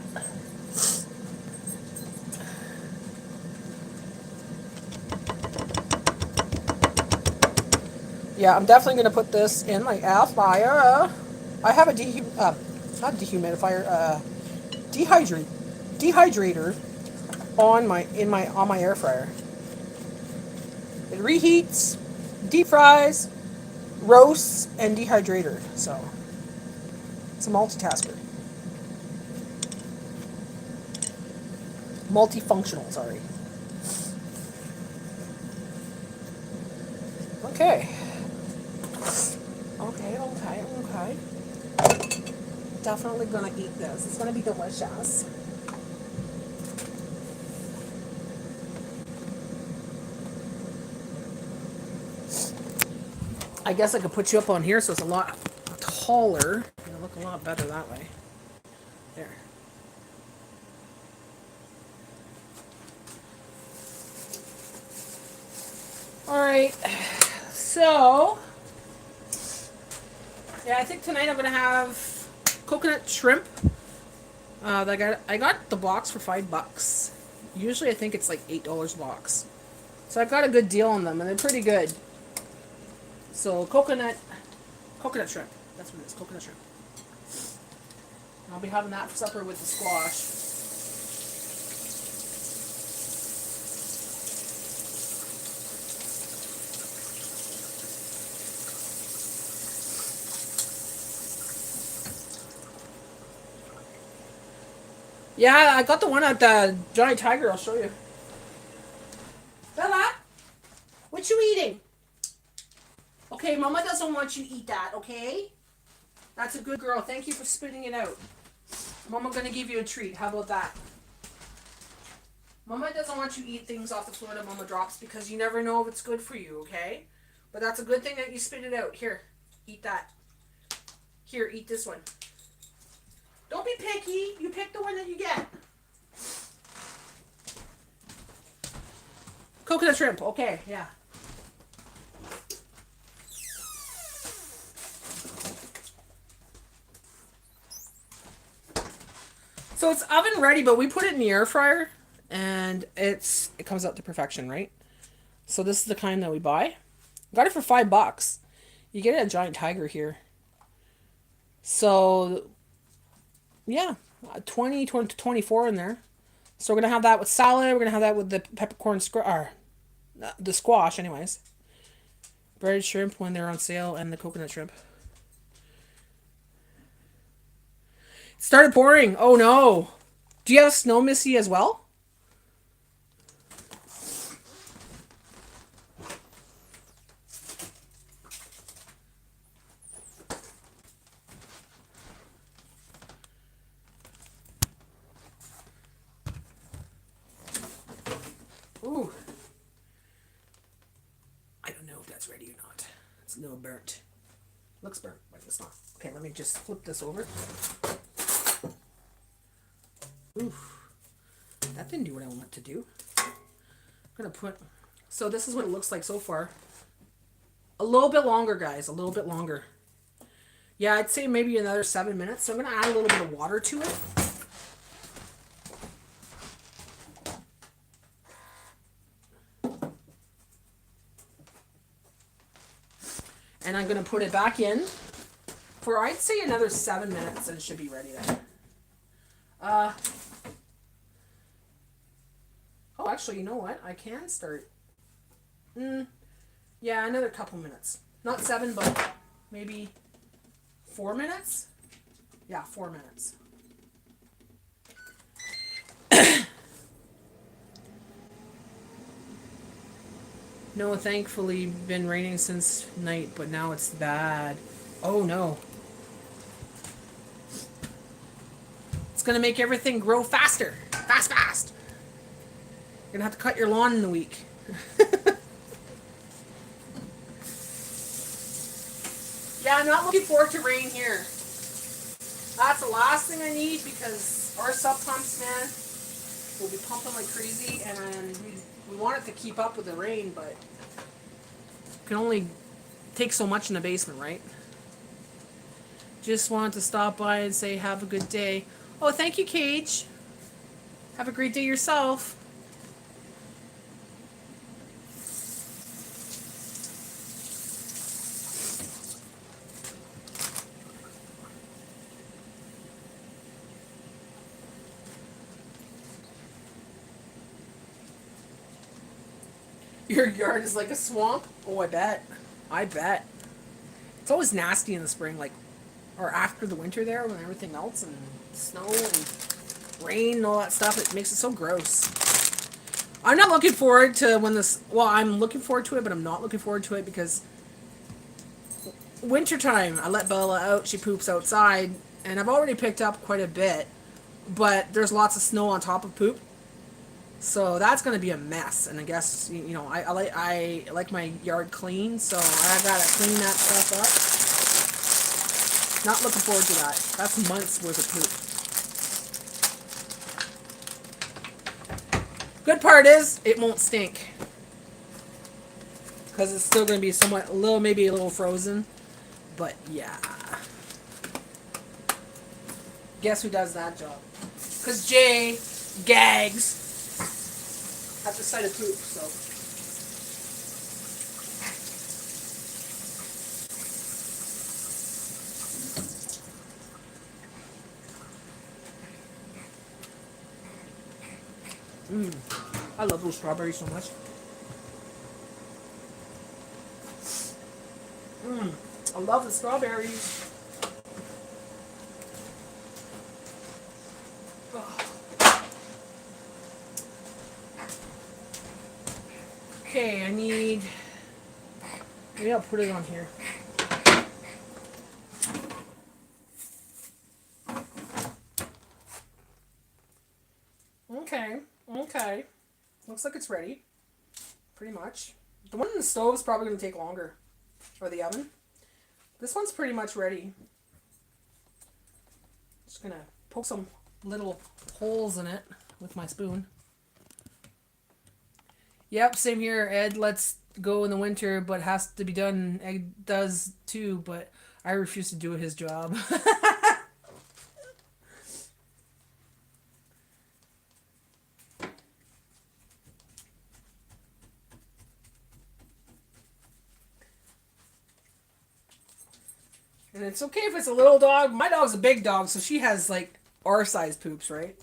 Yeah, I'm definitely going to put this in my air fryer. I have a not dehumidifier, dehydrator on my air fryer. It reheats, deep fries, roasts, and dehydrator. So it's a multitasker. Multifunctional, sorry. Okay. Okay. Definitely gonna eat this. It's gonna be delicious. I guess I could put you up on here so it's a lot taller. It'll look a lot better that way. There. Alright. So... yeah, I think tonight I'm going to have coconut shrimp. I got the box for $5. Usually I think it's like $8 a box. So I got a good deal on them, and they're pretty good. So coconut shrimp. That's what it is, coconut shrimp. I'll be having that for supper with the squash. Yeah, I got the one at Johnny Tiger. I'll show you. Bella, what you eating? Okay, Mama doesn't want you to eat that, okay? That's a good girl. Thank you for spitting it out. Mama gonna give you a treat. How about that? Mama doesn't want you to eat things off the floor that Mama drops because you never know if it's good for you, okay? But that's a good thing that you spit it out. Here, eat that. Here, eat this one. Don't be picky. You pick the one that you get. Coconut shrimp. Okay, yeah. So it's oven ready, but we put it in the air fryer, and it comes out to perfection, right? So this is the kind that we buy. Got it for $5. You get it at Giant Tiger here. So yeah, 20 to 24 in there. So we're gonna have that with salad. We're gonna have that with the peppercorn or the squash, anyways. Breaded shrimp when they're on sale, and the coconut shrimp. It started pouring. Oh no! Do you have snow, Missy, as well? Ooh. I don't know if that's ready or not. It's a little burnt. Looks burnt, but it's not. Okay, let me just flip this over. Oof. That didn't do what I wanted to do. I'm gonna put... So this is what it looks like so far. A little bit longer, guys. A little bit longer. Yeah, I'd say maybe another 7 minutes. So I'm gonna add a little bit of water to it. And I'm going to put it back in for, I'd say, another 7 minutes, and it should be ready then. Oh, actually, you know what? I can start. Yeah, another couple minutes. Not 7, but maybe 4 minutes? Yeah, 4 minutes. No, thankfully, been raining since night, but now it's bad. Oh no. It's gonna make everything grow faster. Fast. You're gonna have to cut your lawn in a week. Yeah, I'm not looking forward to rain here. That's the last thing I need, because our sub pumps, man, will be pumping like crazy, and we want it to keep up with the rain, but can only take so much in the basement, right? Just wanted to stop by and say have a good day. Oh, thank you, Cage. Have a great day yourself. Your yard is like a swamp? Oh, I bet. I bet. It's always nasty in the spring, like, or after the winter there when everything melts and snow and rain and all that stuff. It makes it so gross. I'm not looking forward to when this... Well, I'm looking forward to it, but I'm not looking forward to it because wintertime, I let Bella out. She poops outside, and I've already picked up quite a bit, but there's lots of snow on top of poop. So that's gonna be a mess, and I guess I like my yard clean, so I gotta clean that stuff up. Not looking forward to that. That's months worth of poop. Good part is it won't stink, because it's still gonna be somewhat maybe a little frozen, but yeah. Guess who does that job? Because Jay gags at the sight of poop, so. I love those strawberries so much. I love the strawberries. Okay, I need... Maybe I'll put it on here. Okay. Looks like it's ready. Pretty much. The one in the stove is probably going to take longer. Or the oven. This one's pretty much ready. Just going to poke some little holes in it with my spoon. Yep, same here. Ed lets go in the winter, but has to be done. Ed does too, but I refuse to do his job. And it's okay if it's a little dog. My dog's a big dog, so she has like our size poops, right?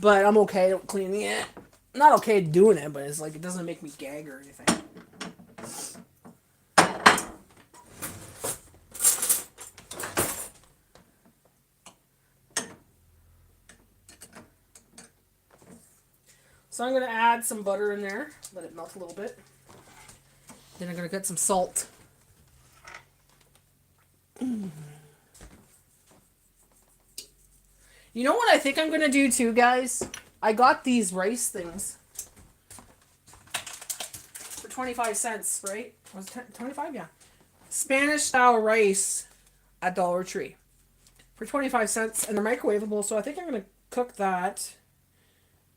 But I'm okay cleaning it. Not okay doing it, but it's like it doesn't make me gag or anything. So I'm going to add some butter in there. Let it melt a little bit. Then I'm going to get some salt. You know what I think I'm going to do too, guys? I got these rice things for 25 cents, right? Was it 25? Yeah. Spanish style rice at Dollar Tree for 25 cents, and they're microwavable, so I think I'm going to cook that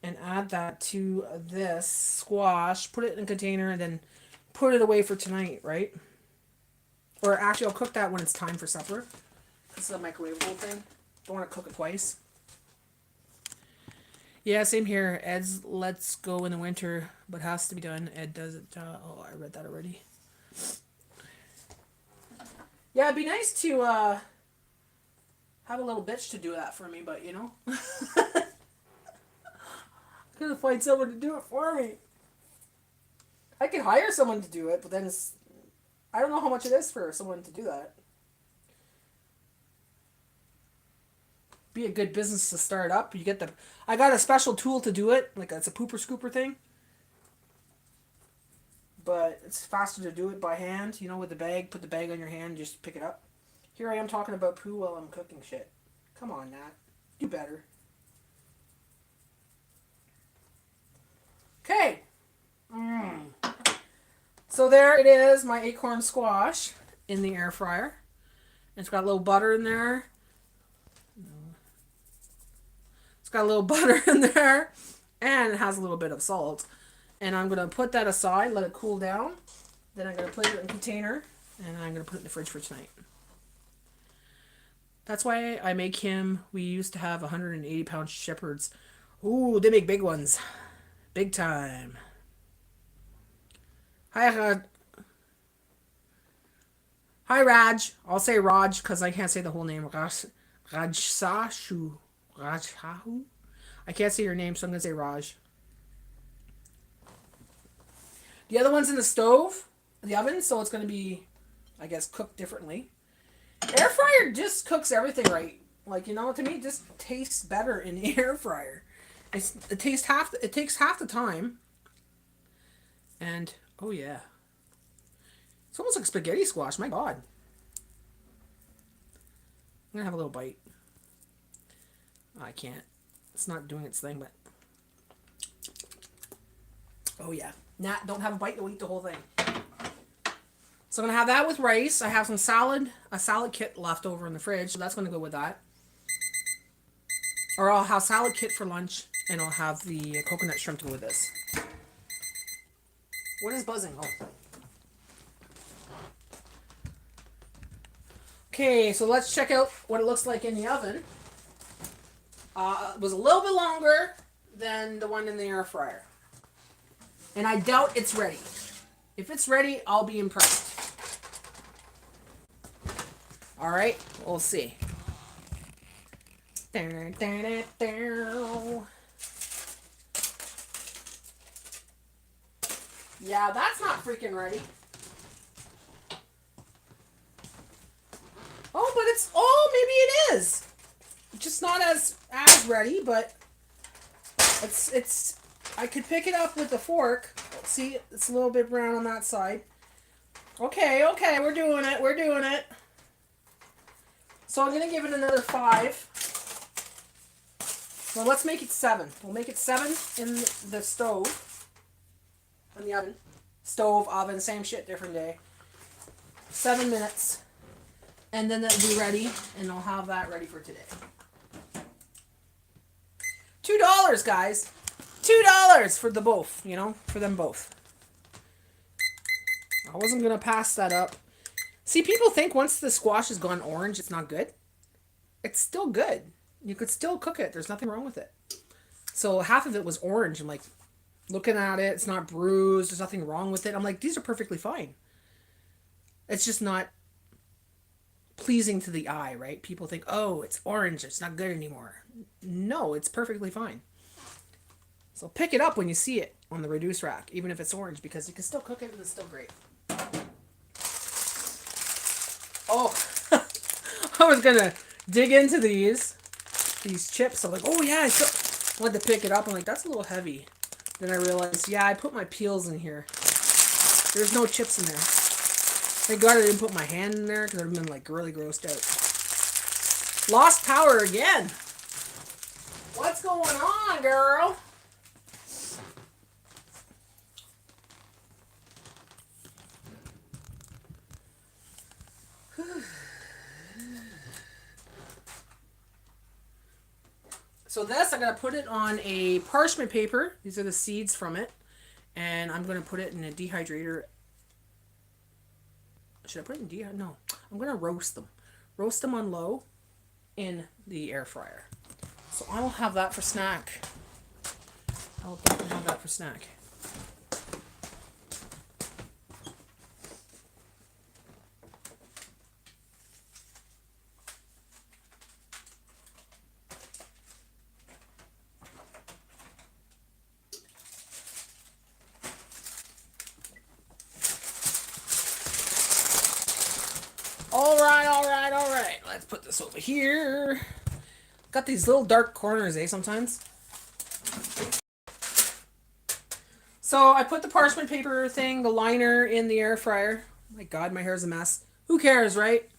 and add that to this squash, put it in a container, and then put it away for tonight, right? Or actually, I'll cook that when it's time for supper. This is a microwavable thing. Don't want to cook it twice. Yeah, same here. Ed's lets go in the winter, but has to be done. Ed does it. Oh, I read that already. Yeah, it'd be nice to have a little bitch to do that for me, but you know. I'm gonna find someone to do it for me. I could hire someone to do it, but then I don't know how much it is for someone to do that. Be a good business to start up. You get I got a special tool to do it, like it's a pooper scooper thing. But it's faster to do it by hand, you know, with the bag. Put the bag on your hand, just pick it up. Here I am talking about poo while I'm cooking shit. Come on, Nat. Do better. Okay. So there it is, my acorn squash in the air fryer. It's got a little butter in there. It's got a little butter in there, and it has a little bit of salt. And I'm going to put that aside, let it cool down. Then I'm going to put it in a container, and I'm going to put it in the fridge for tonight. That's why I make him, we used to have 180-pound shepherds. Ooh, they make big ones. Big time. Hi, Raj. I'll say Raj because I can't say the whole name. Rajsahu. Rajhahu? I can't say your name, so I'm going to say Raj. The other one's in the stove, the oven, so it's going to be, I guess, cooked differently. Air fryer just cooks everything right. Like, you know, to me, it just tastes better in the air fryer. It takes half the time. And, oh yeah. It's almost like spaghetti squash, my God. I'm going to have a little bite. Oh, I can't. It's not doing its thing, but... Oh yeah. Nat, don't have a bite, you'll eat the whole thing. So I'm going to have that with rice. I have some salad, a salad kit left over in the fridge, so that's going to go with that. Or I'll have salad kit for lunch, and I'll have the coconut shrimp to go with this. What is buzzing? Oh. Okay, so let's check out what it looks like in the oven. It was a little bit longer than the one in the air fryer. And I doubt it's ready. If it's ready, I'll be impressed. Alright, we'll see. Yeah, that's not freaking ready. Oh, but it's... Oh, maybe it is. Just not as ready, but... It's... I could pick it up with the fork. See, it's a little bit brown on that side. Okay, we're doing it. So I'm going to give it another 5. Well, let's make it 7. We'll make it 7 in the stove. In the oven. Stove, oven, same shit, different day. 7 minutes. And then that'll be ready, and I'll have that ready for today. $2, guys. $2 for the both, you know, for them both. I wasn't going to pass that up. See, people think once the squash has gone orange, it's not good. It's still good. You could still cook it. There's nothing wrong with it. So half of it was orange. I'm like, looking at it, it's not bruised. There's nothing wrong with it. I'm like, these are perfectly fine. It's just not pleasing to the eye, right? People think, oh, it's orange. It's not good anymore. No, it's perfectly fine. So pick it up when you see it on the reduce rack, even if it's orange, because you can still cook it and it's still great. Oh, I was going to dig into these chips. I'm like, oh yeah, I still wanted to pick it up. I'm like, that's a little heavy. Then I realized, yeah, I put my peels in here. There's no chips in there. Thank God I didn't put my hand in there because I'd have been like really grossed out. Lost power again. What's going on, girl? So this, I'm going to put it on a parchment paper. These are the seeds from it. And I'm going to put it in a dehydrator. Should I put it in dehydrator? No. I'm going to roast them. Roast them on low in the air fryer. So I will have that for snack. I will definitely have that for snack. All right. Let's put this over here. Got these little dark corners, sometimes. So I put the parchment paper thing, the liner, in the air fryer. My God, my hair's a mess. Who cares, right?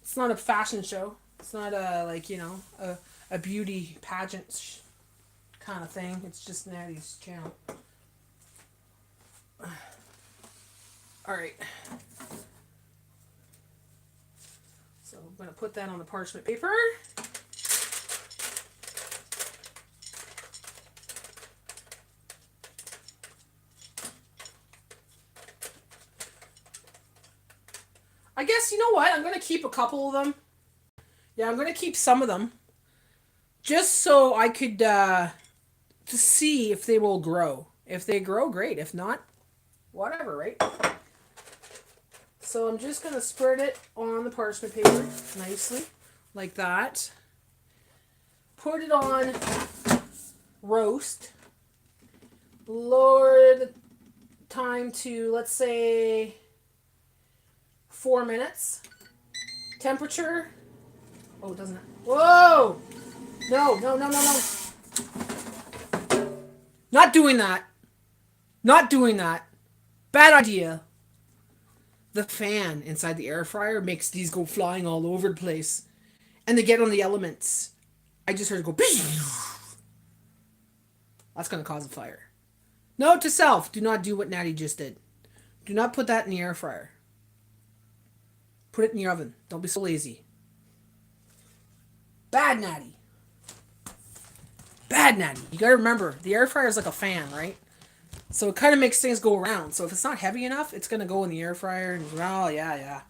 It's not a fashion show. It's not a beauty pageant kind of thing. It's just Natty's channel. All right. So I'm going to put that on the parchment paper. I guess, you know what? I'm going to keep a couple of them. Yeah, I'm going to keep some of them. Just so I could, to see if they will grow. If they grow, great. If not, whatever, right? So I'm just going to spread it on the parchment paper nicely, like that. Put it on roast. Lower the time to, let's say, 4 minutes. Temperature. Oh, it doesn't. Whoa! No. Not doing that. Not doing that. Bad idea. The fan inside the air fryer makes these go flying all over the place. And they get on the elements. I just heard it go. That's going to cause a fire. Note to self, do not do what Natty just did. Do not put that in the air fryer. Put it in the oven. Don't be so lazy. Bad Natty. Bad Natty. You gotta remember, the air fryer is like a fan, right? So it kind of makes things go around. So if it's not heavy enough, it's gonna go in the air fryer. And oh, yeah.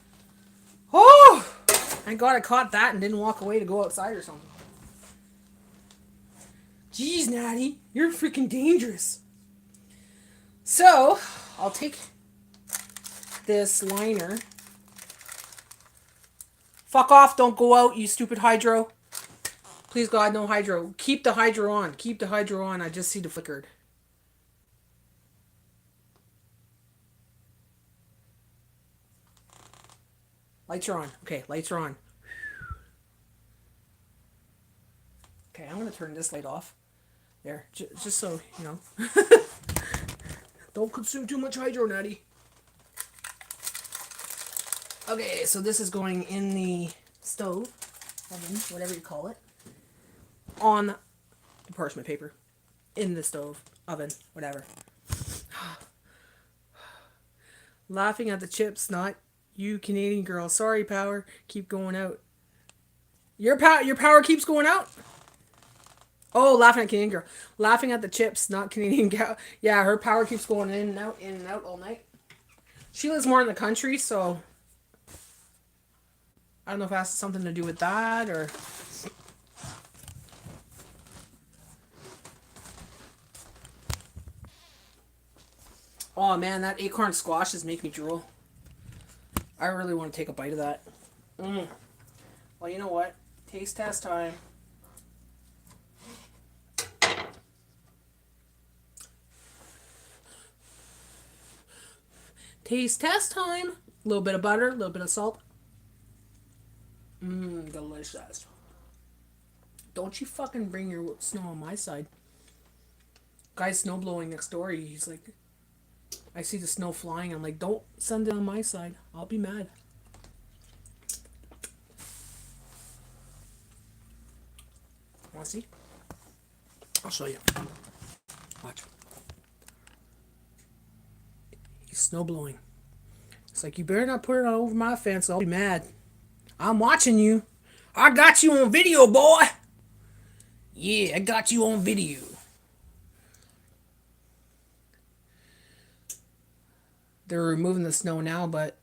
Oh! Thank God I caught that and didn't walk away to go outside or something. Jeez, Natty. You're freaking dangerous. So, I'll take this liner. Fuck off, don't go out, you stupid hydro. Please God, no hydro. Keep the hydro on. Keep the hydro on. I just see the flickered. Lights are on. Okay, lights are on. Okay, I'm going to turn this light off. There, just so, you know. Don't consume too much hydro, Natty. Okay, so this is going in the stove, oven, whatever you call it, on the parchment paper, in the stove, oven, whatever. Laughing at the chips, not you, Canadian girl. Sorry, power. Keep going out. Your power keeps going out? Oh, laughing at Canadian girl. Laughing at the chips, not Canadian gal. Yeah, her power keeps going in and out all night. She lives more in the country, so I don't know if it has something to do with that or. Oh man, that acorn squash is making me drool. I really want to take a bite of that. Mm. Well, you know what? Taste test time. Taste test time. A little bit of butter, a little bit of salt. Mmm, delicious. Don't you fucking bring your snow on my side. Guy's snow blowing next door. He's like, I see the snow flying. I'm like, don't send it on my side. I'll be mad. Want to see? I'll show you. Watch. He's snow blowing. It's like, you better not put it over my fence. I'll be mad. I'm watching you. I got you on video, boy. Yeah, I got you on video. They're removing the snow now, but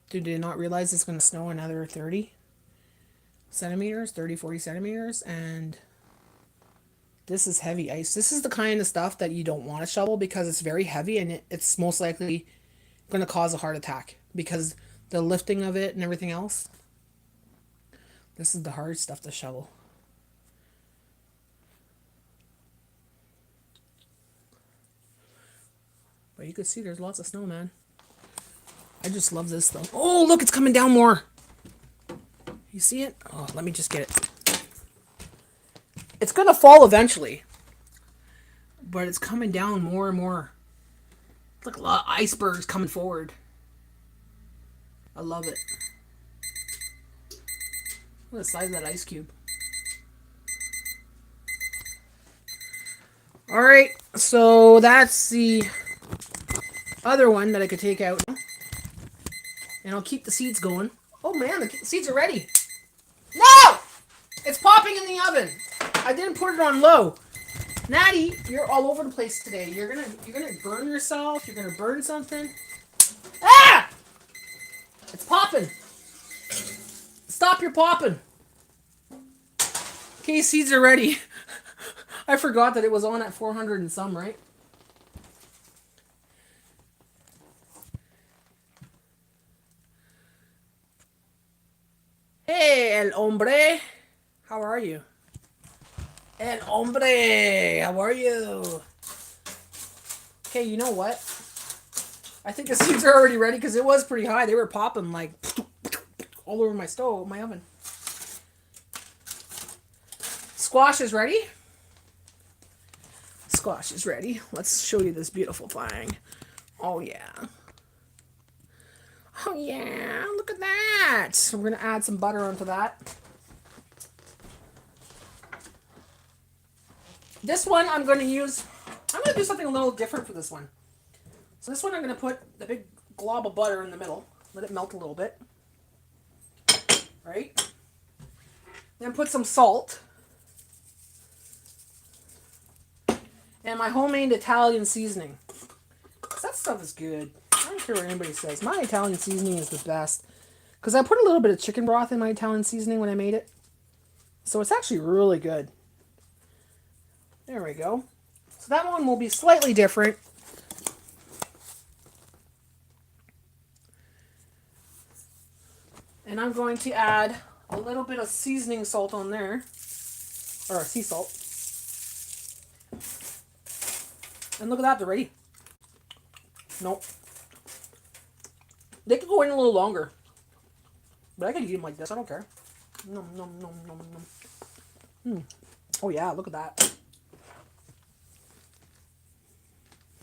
did they not realize it's going to snow another 30 centimeters, 30, 40 centimeters? And this is heavy ice. This is the kind of stuff that you don't want to shovel because it's very heavy and it's most likely going to cause a heart attack because the lifting of it and everything else. This is the hard stuff to shovel. But you can see there's lots of snow, man. I just love this though. Oh, look, it's coming down more. You see it? Oh, let me just get it. It's going to fall eventually. But it's coming down more and more. Look, a lot of icebergs coming forward. I love it. Look at the size of that ice cube. Alright, so that's the other one that I could take out. And I'll keep the seeds going. Oh man, the seeds are ready. No! It's popping in the oven. I didn't put it on low. Natty, you're all over the place today. You're gonna burn yourself. You're gonna burn something. Ah! It's popping. Stop your popping. Okay, seeds are ready. I forgot that it was on at 400 and some, right? Hey, el hombre. How are you? El hombre. How are you? Okay, you know what? I think the seeds are already ready because it was pretty high. They were popping like all over my stove, my oven. Squash is ready. Squash is ready. Let's show you this beautiful thing. Oh, yeah. Oh, yeah. Look at that. We're going to add some butter onto that. This one I'm going to use... I'm going to do something a little different for this one. So this one I'm going to put the big glob of butter in the middle. Let it melt a little bit. Right? Then put some salt. And my homemade Italian seasoning. That stuff is good. I don't care what anybody says. My Italian seasoning is the best. Because I put a little bit of chicken broth in my Italian seasoning when I made it. So it's actually really good. There we go. So that one will be slightly different. And I'm going to add a little bit of seasoning salt on there. Or sea salt. And look at that, they're ready. Nope. They could go in a little longer. But I could eat them like this, I don't care. Nom, nom, nom, nom, nom. Oh yeah, look at that.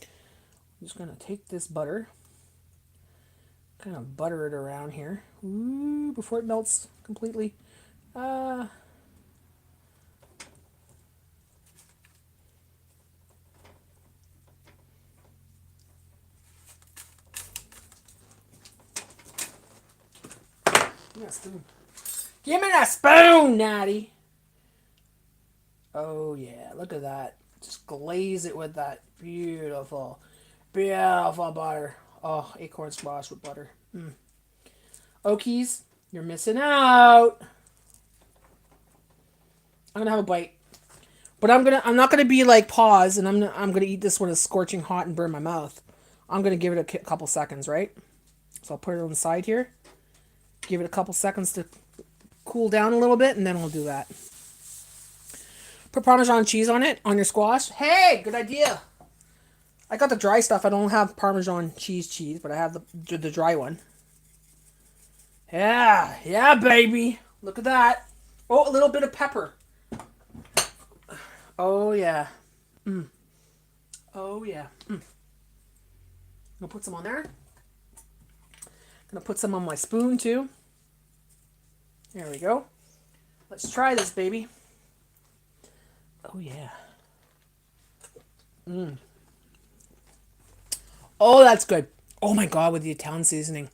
I'm just going to take this butter. Kind of butter it around here. Ooh, before it melts completely. Give me that spoon. Give me that spoon, Natty. Oh yeah, look at that. Just glaze it with that beautiful, beautiful butter. Oh, acorn squash with butter. Okies, you're missing out. I'm gonna have a bite. But I'm not gonna be like pause and I'm gonna eat this when it's scorching hot and burn my mouth. I'm gonna give it a couple seconds, right? So I'll put it on the side here. Give it a couple seconds to cool down a little bit, and then we'll do that. Put Parmesan cheese on it, on your squash. Hey, good idea. I got the dry stuff. I don't have Parmesan cheese, but I have the dry one. Yeah, yeah, baby. Look at that. Oh, a little bit of pepper. Oh, yeah. Oh, yeah. I'm going to put some on there. Going to put some on my spoon, too. There we go. Let's try this, baby. Oh, yeah. Oh, that's good. Oh, my God, with the Italian seasoning.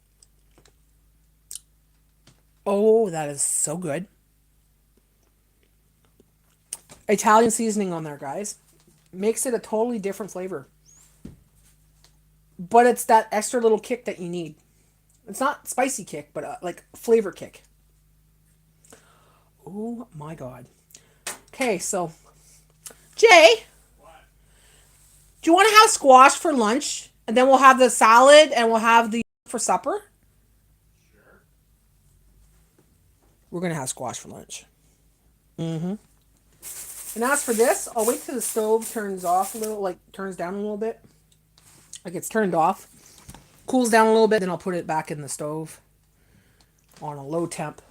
Oh, that is so good. Italian seasoning on there, guys. Makes it a totally different flavor. But it's that extra little kick that you need. It's not spicy kick, but like flavor kick. Oh my God. Okay, so Jay, what? Do you want to have squash for lunch? And then we'll have the salad and we'll have the for supper? Sure. We're going to have squash for lunch. And as for this, I'll wait till the stove turns off a little, like turns down a little bit. Like it's turned off. Cools down a little bit, then I'll put it back in the stove on a low temp.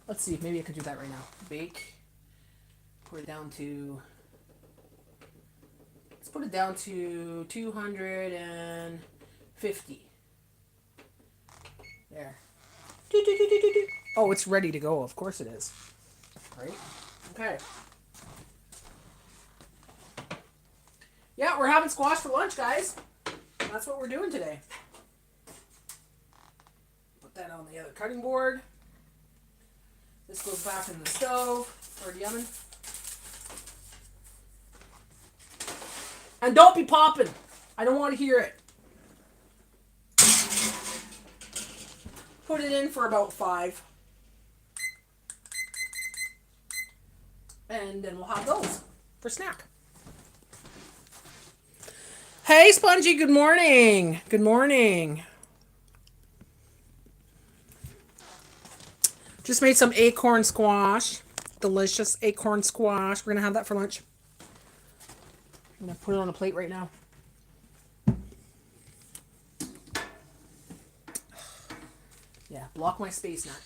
Let's see, maybe I could do that right now. Bake. Put it down to... Let's put it down to 250. There. Oh, it's ready to go. Of course it is. Right? Okay. Yeah, we're having squash for lunch, guys. That's what we're doing today. Put that on the other cutting board. This goes back in the stove or the oven. And don't be popping. I don't want to hear it. Put it in for about 5. And then we'll have those for snack. Hey, Spongy, good morning. Good morning. Just made some acorn squash. Delicious acorn squash. We're going to have that for lunch. I'm going to put it on a plate right now. Yeah, block my space, Nat.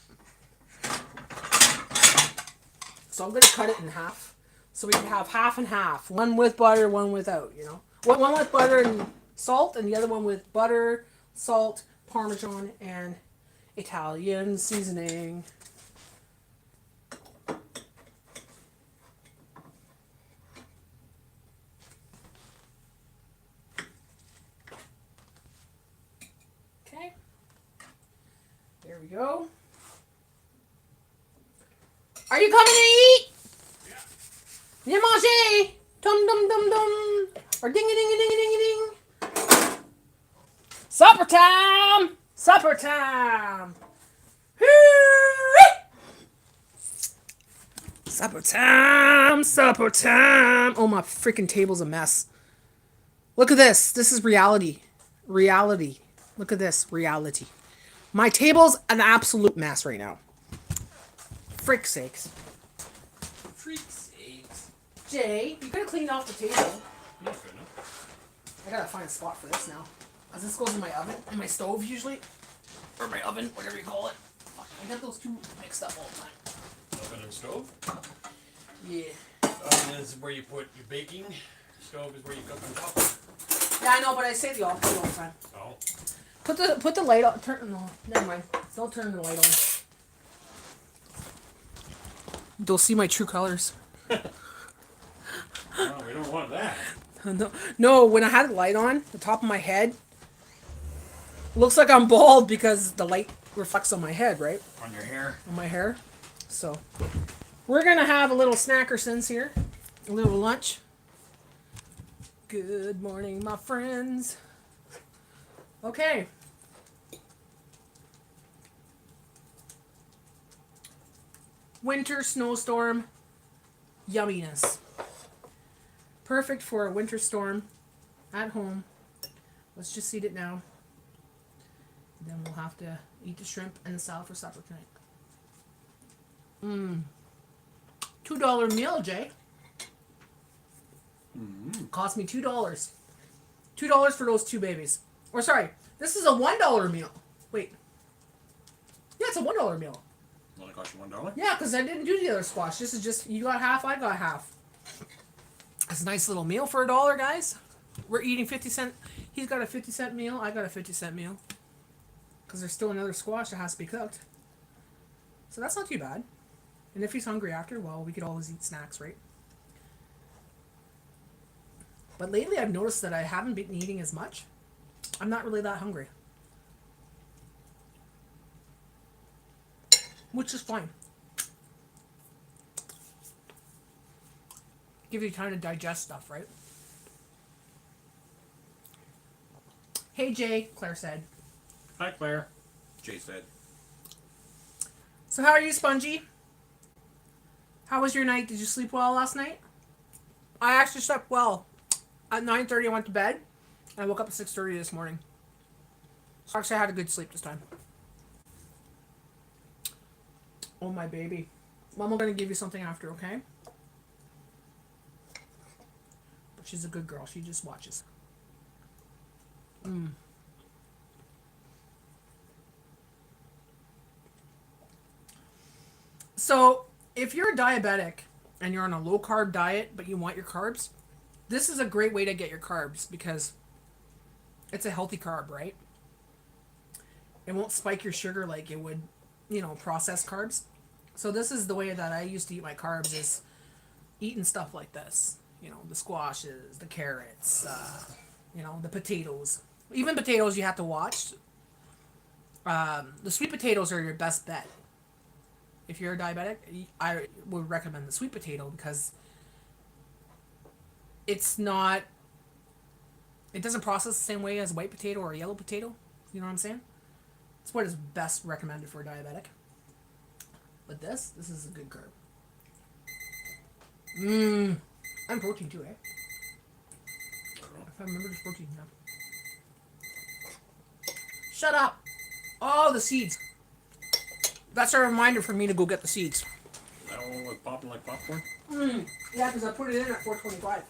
So I'm going to cut it in half. So we can have half and half. One with butter, one without, you know. One with butter and salt, and the other one with butter, salt, Parmesan, and Italian seasoning. Okay. There we go. Are you coming to eat? Yeah. Viens manger. Dum dum dum dum. Or ding a ding a ding a ding a ding. Supper time! Supper time! Supper time! Supper time! Oh, my freaking table's a mess. Look at this. This is reality. Reality. Look at this. Reality. My table's an absolute mess right now. Frick sakes. Freak sakes. Jay, you gotta clean off the table. I gotta find a spot for this now. As this goes in my oven, in my stove usually. Or my oven, whatever you call it. Fuck, I get those two mixed up all the time. Oven and stove? Yeah. Oven is where you put your baking. Stove is where you cook on top. Yeah, I know, but I say the opposite all the time. Oh. Put the light on. No, never mind. Don't turn the light on. They'll see my true colors. No, we don't want that. No, when I had the light on, the top of my head looks like I'm bald because the light reflects on my head, right? On your hair. On my hair. So, We're going to have a little snackersons here. A little lunch. Good morning, my friends. Okay. Winter snowstorm yumminess. Perfect for a winter storm at home. Let's just eat it now. Then we'll have to eat the shrimp and the salad for supper tonight. $2 meal, Jay. Cost me $2. $2 for those two babies. Or sorry, this is a $1 meal. Wait. Yeah, it's a $1 meal. Only cost you $1? Yeah, because I didn't do the other squash. This is just, you got half, I got half. It's a nice little meal for $1, guys. We're eating 50-cent. He's got a 50-cent meal. I got a 50-cent meal. Because there's still another squash that has to be cooked. So that's not too bad. And if he's hungry after, well, we could always eat snacks, right? But lately I've noticed that I haven't been eating as much. I'm not really that hungry. Which is fine. Give you time to digest stuff, right? Hey, Jay, Claire said. Hi, Claire. Jay said. So how are you, Spongy? How was your night? Did you sleep well last night? I actually slept well. At 9:30 I went to bed. And I woke up at 6:30 this morning. So actually I had a good sleep this time. Oh, my baby. Mom, I'm going to give you something after, okay? But she's a good girl. She just watches. So, if you're a diabetic and you're on a low-carb diet, but you want your carbs, this is a great way to get your carbs because it's a healthy carb, right? It won't spike your sugar like it would, processed carbs. So this is the way that I used to eat my carbs, is eating stuff like this. The squashes, the carrots, the potatoes. Even potatoes you have to watch. The sweet potatoes are your best bet. If you're a diabetic, I would recommend the sweet potato because it doesn't process the same way as white potato or yellow potato. You know what I'm saying? It's what is best recommended for a diabetic. But this is a good carb. And protein too, eh? If I remember, there's protein, yeah. Shut up! Oh, the seeds. That's a reminder for me to go get the seeds. That one was popping like popcorn? Yeah, because I put it in at 425.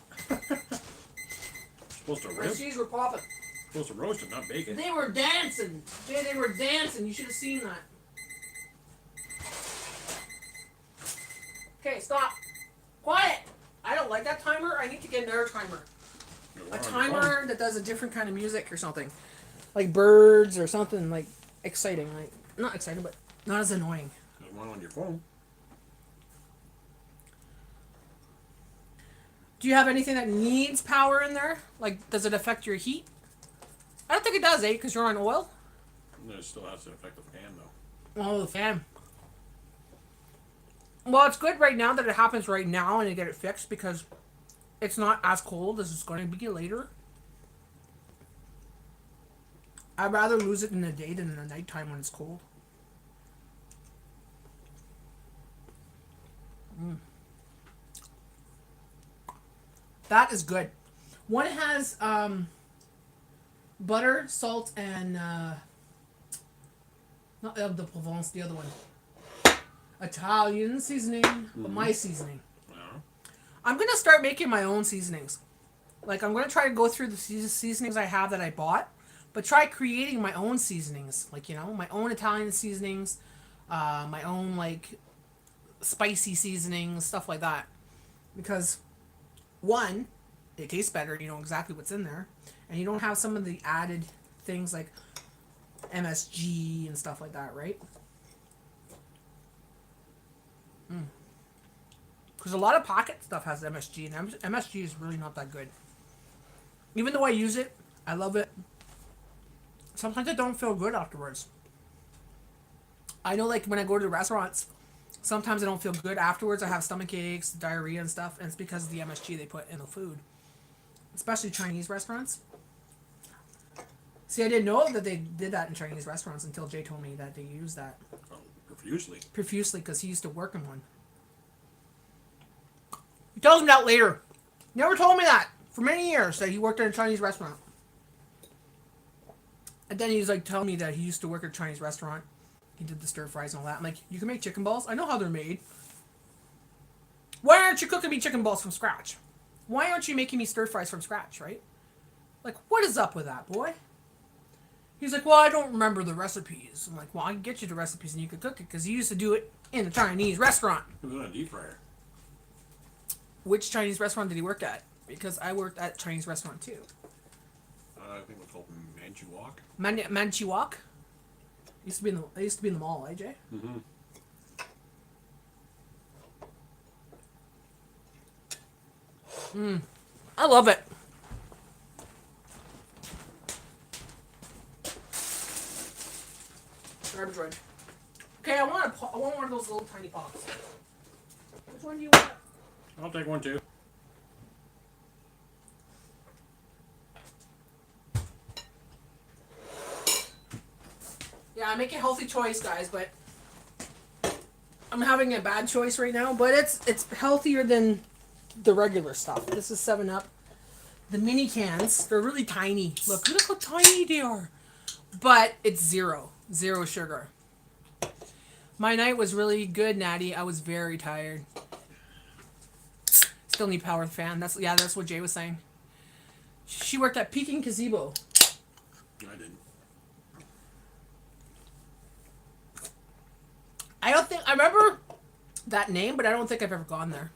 Supposed to The rib? seeds were popping. Supposed to roast it, not bake it. They were dancing. Jay, they were dancing. You should have seen that. Okay, stop. Quiet. I don't like that timer. I need to get another timer. A timer that does a different kind of music or something. Like birds or something like exciting. Like, not exciting, but not as annoying. There's one on your phone. Do you have anything that needs power in there? Like, does it affect your heat? I don't think it does, eh? Because you're on oil? No, it still has to affect the fan, though. Oh, the fan. Well, it's good right now that it happens right now and to get it fixed because it's not as cold as it's going to be later. I'd rather lose it in the day than in the nighttime when it's cold. That is good. One has butter, salt, and not the Provence, the other one. Italian seasoning, but my seasoning. Yeah. I'm gonna start making my own seasonings. Like, I'm gonna try to go through the seasonings I have that I bought, but try creating my own seasonings. Like, my own Italian seasonings, my own like spicy seasonings, stuff like that. Because one, it tastes better. You know exactly what's in there, and you don't have some of the added things like MSG and stuff like that, right? Because a lot of pocket stuff has MSG, and MSG is really not that good. Even though I use it, I love it. Sometimes I don't feel good afterwards. I know, like, when I go to restaurants, Sometimes I don't feel good afterwards. I have stomach aches, diarrhea, and stuff, and it's because of the MSG they put in the food, especially Chinese restaurants. See, I didn't know that they did that in Chinese restaurants until Jay told me that they use that Oh, profusely. profusely because he used to work in one. He tells me that later. Never told me that for many years that he worked at a Chinese restaurant. And then he's like telling me that he used to work at a Chinese restaurant. He did the stir fries and all that. I'm like, you can make chicken balls? I know how they're made. Why aren't you cooking me chicken balls from scratch? Why aren't you making me stir fries from scratch, right? Like, what is up with that, boy? He's like, well, I don't remember the recipes. I'm like, well, I can get you the recipes and you can cook it because he used to do it in a Chinese restaurant. It was on a deep fryer. Which Chinese restaurant did he work at? Because I worked at a Chinese restaurant too. I think it was called Manchuwok. Manchuwok? Used to be in the mall, AJ. Mm-hmm. I love it. Garbage one. Okay, I want one of those little tiny pots. Which one do you want? I'll take one too. Yeah, I make a healthy choice, guys, but I'm having a bad choice right now. But it's healthier than the regular stuff. This is 7-Up. The mini cans, they're really tiny. Look how tiny they are. But it's zero sugar. My night was really good, Natty. I was very tired. Still need power fan. That's what Jay was saying. She worked at Peking Gazebo. I didn't. I remember that name, but I don't think I've ever gone there.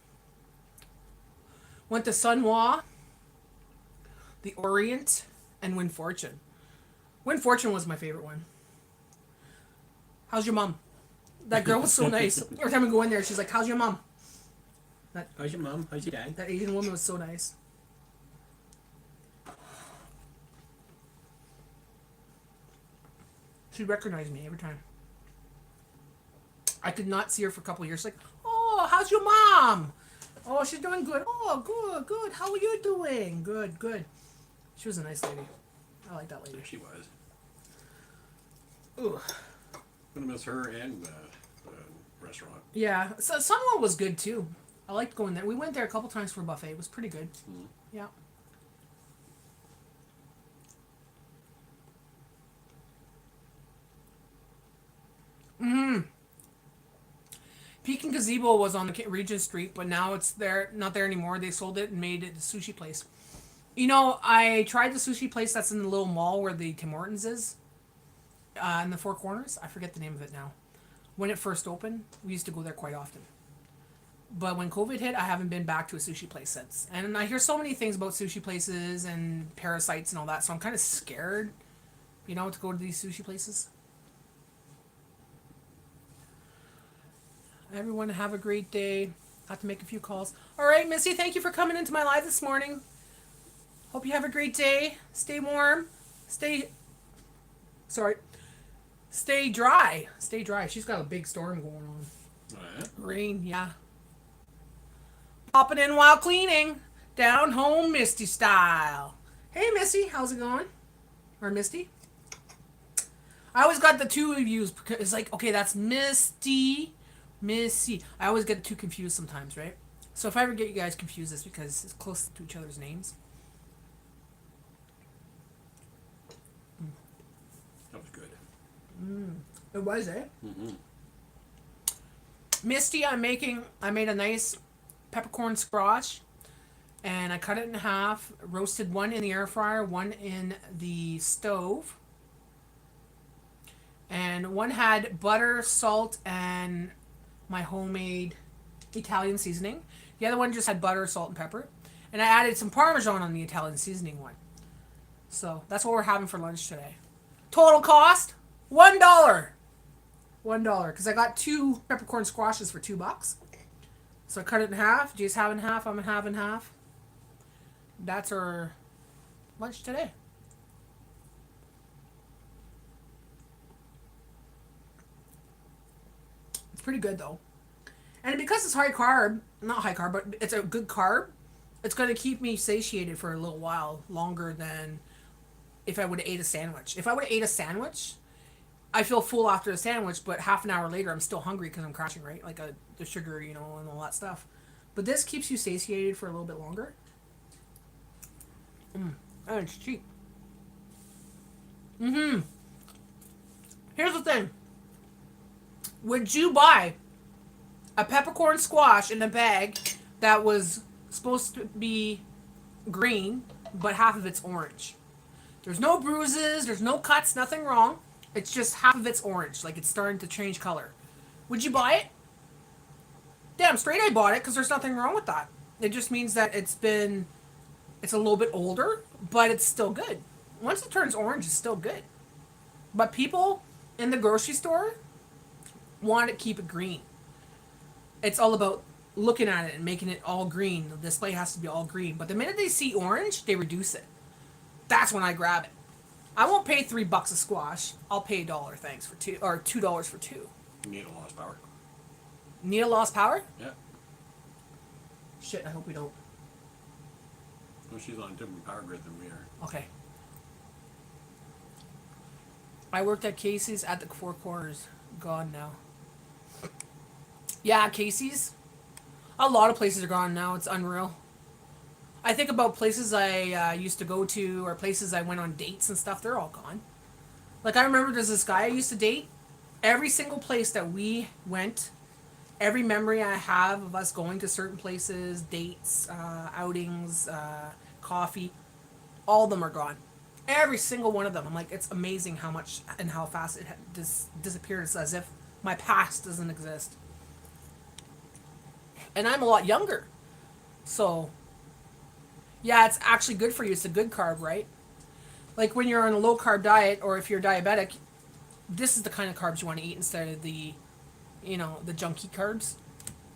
Went to Sunwa, the Orient, and Win Fortune. Win Fortune was my favorite one. How's your mom? That girl was so nice. Every time I go in there, she's like, how's your mom? How's your mom? How's your dad? That Asian woman was so nice. She recognized me every time. I could not see her for a couple of years. Like, oh, how's your mom? Oh, she's doing good. Oh, good. How are you doing? Good. She was a nice lady. I like that lady. She was. Ooh. I'm gonna miss her and the restaurant. Yeah, so Sunwell was good too. I liked going there. We went there a couple times for a buffet. It was pretty good. Mm. Yeah. Peking Gazebo was on the Regent Street, but now it's not there anymore. They sold it and made it a sushi place. You know, I tried the sushi place that's in the little mall where the Tim Hortons is, in the Four Corners. I forget the name of it now. When it first opened, we used to go there quite often. But when COVID hit, I haven't been back to a sushi place since. And I hear so many things about sushi places and parasites and all that, so I'm kind of scared, to go to these sushi places. Everyone have a great day. I have to make a few calls. All right, Missy, thank you for coming into my live this morning. Hope you have a great day. Stay warm. Stay dry. Stay dry. She's got a big storm going on. Oh, yeah? Rain, yeah. Popping in while cleaning. Down home Misty style. Hey, Missy, how's it going? Or Misty? I always got the two of yous because it's like, okay, that's Misty. Missy. I always get the two confused sometimes, right? So if I ever get you guys confused, it's because it's close to each other's names. That was good. It was, eh? Mm-hmm. Misty, I made a nice peppercorn squash, and I cut it in half, roasted one in the air fryer, one in the stove, and one had butter, salt, and my homemade Italian seasoning. The other one just had butter, salt, and pepper, and I added some Parmesan on the Italian seasoning one. So that's what we're having for lunch today. Total cost $1. $1 because I got 2 peppercorn squashes for $2. So I cut it in half. Jay's having half. I'm having half. That's our lunch today. It's pretty good though. And because it's high carb, not high carb, but it's a good carb, it's going to keep me satiated for a little while longer than if I would have ate a sandwich. If I would have ate a sandwich, I feel full after the sandwich, but half an hour later I'm still hungry because I'm crashing, right? Like the sugar, and all that stuff. But this keeps you satiated for a little bit longer. And it's cheap. Here's the thing. Would you buy a peppercorn squash in a bag that was supposed to be green, but half of it's orange? There's no bruises, there's no cuts, nothing wrong. It's just half of it's orange, like it's starting to change color. Would you buy it? Damn straight I bought it because there's nothing wrong with that. It just means that it's a little bit older, but it's still good. Once it turns orange, it's still good. But people in the grocery store want to keep it green. It's all about looking at it and making it all green. The display has to be all green. But the minute they see orange, they reduce it. That's when I grab it. I won't pay $3 a squash. I'll pay $1 thanks for two, or $2 for two. Needle lost power. Needle lost power? Yeah. Shit, I hope we don't. Well, she's on a different power grid than we are. Okay. I worked at Casey's at the Four Corners. Gone now. Yeah, Casey's. A lot of places are gone now. It's unreal. I think about places I used to go to or places I went on dates and stuff. They're all gone. Like, I remember there's this guy I used to date. Every single place that we went, every memory I have of us going to certain places, dates, outings, coffee, all of them are gone. Every single one of them. I'm like, it's amazing how much and how fast it disappeared. It's as if my past doesn't exist. And I'm a lot younger. So, yeah, it's actually good for you. It's a good carb, right? Like when you're on a low carb diet or if you're diabetic, this is the kind of carbs you want to eat instead of the junky carbs,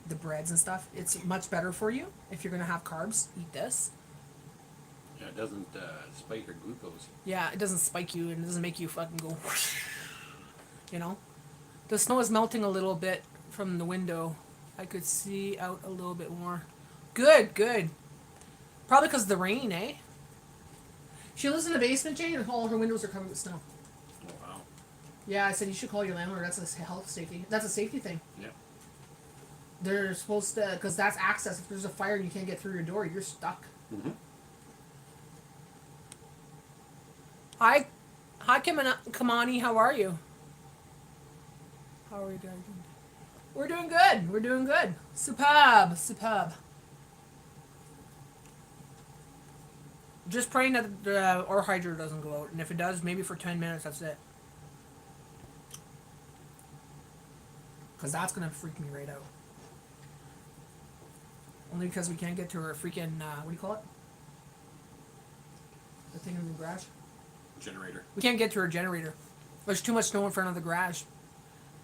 the breads and stuff. It's much better for you. If you're going to have carbs, eat this. Yeah, it doesn't spike your glucose. Yeah, it doesn't spike you and it doesn't make you fucking go whoosh, The snow is melting a little bit from the window. I could see out a little bit more. Good. Probably because of the rain, eh? She lives in the basement, Jane, and all her windows are covered with snow. Oh, wow. Yeah, I said you should call your landlord. That's a health safety. That's a safety thing. Yeah. They're supposed to, because that's access. If there's a fire and you can't get through your door, you're stuck. Mm-hmm. Hi, Kamani. How are you? How are you doing? We're doing good. Superb. Just praying that the ore hydro doesn't go out, and if it does, maybe for 10 minutes. That's it. Because that's gonna freak me right out. Only because we can't get to her freaking what do you call it? The thing in the garage. Generator. We can't get to her generator. There's too much snow in front of the garage.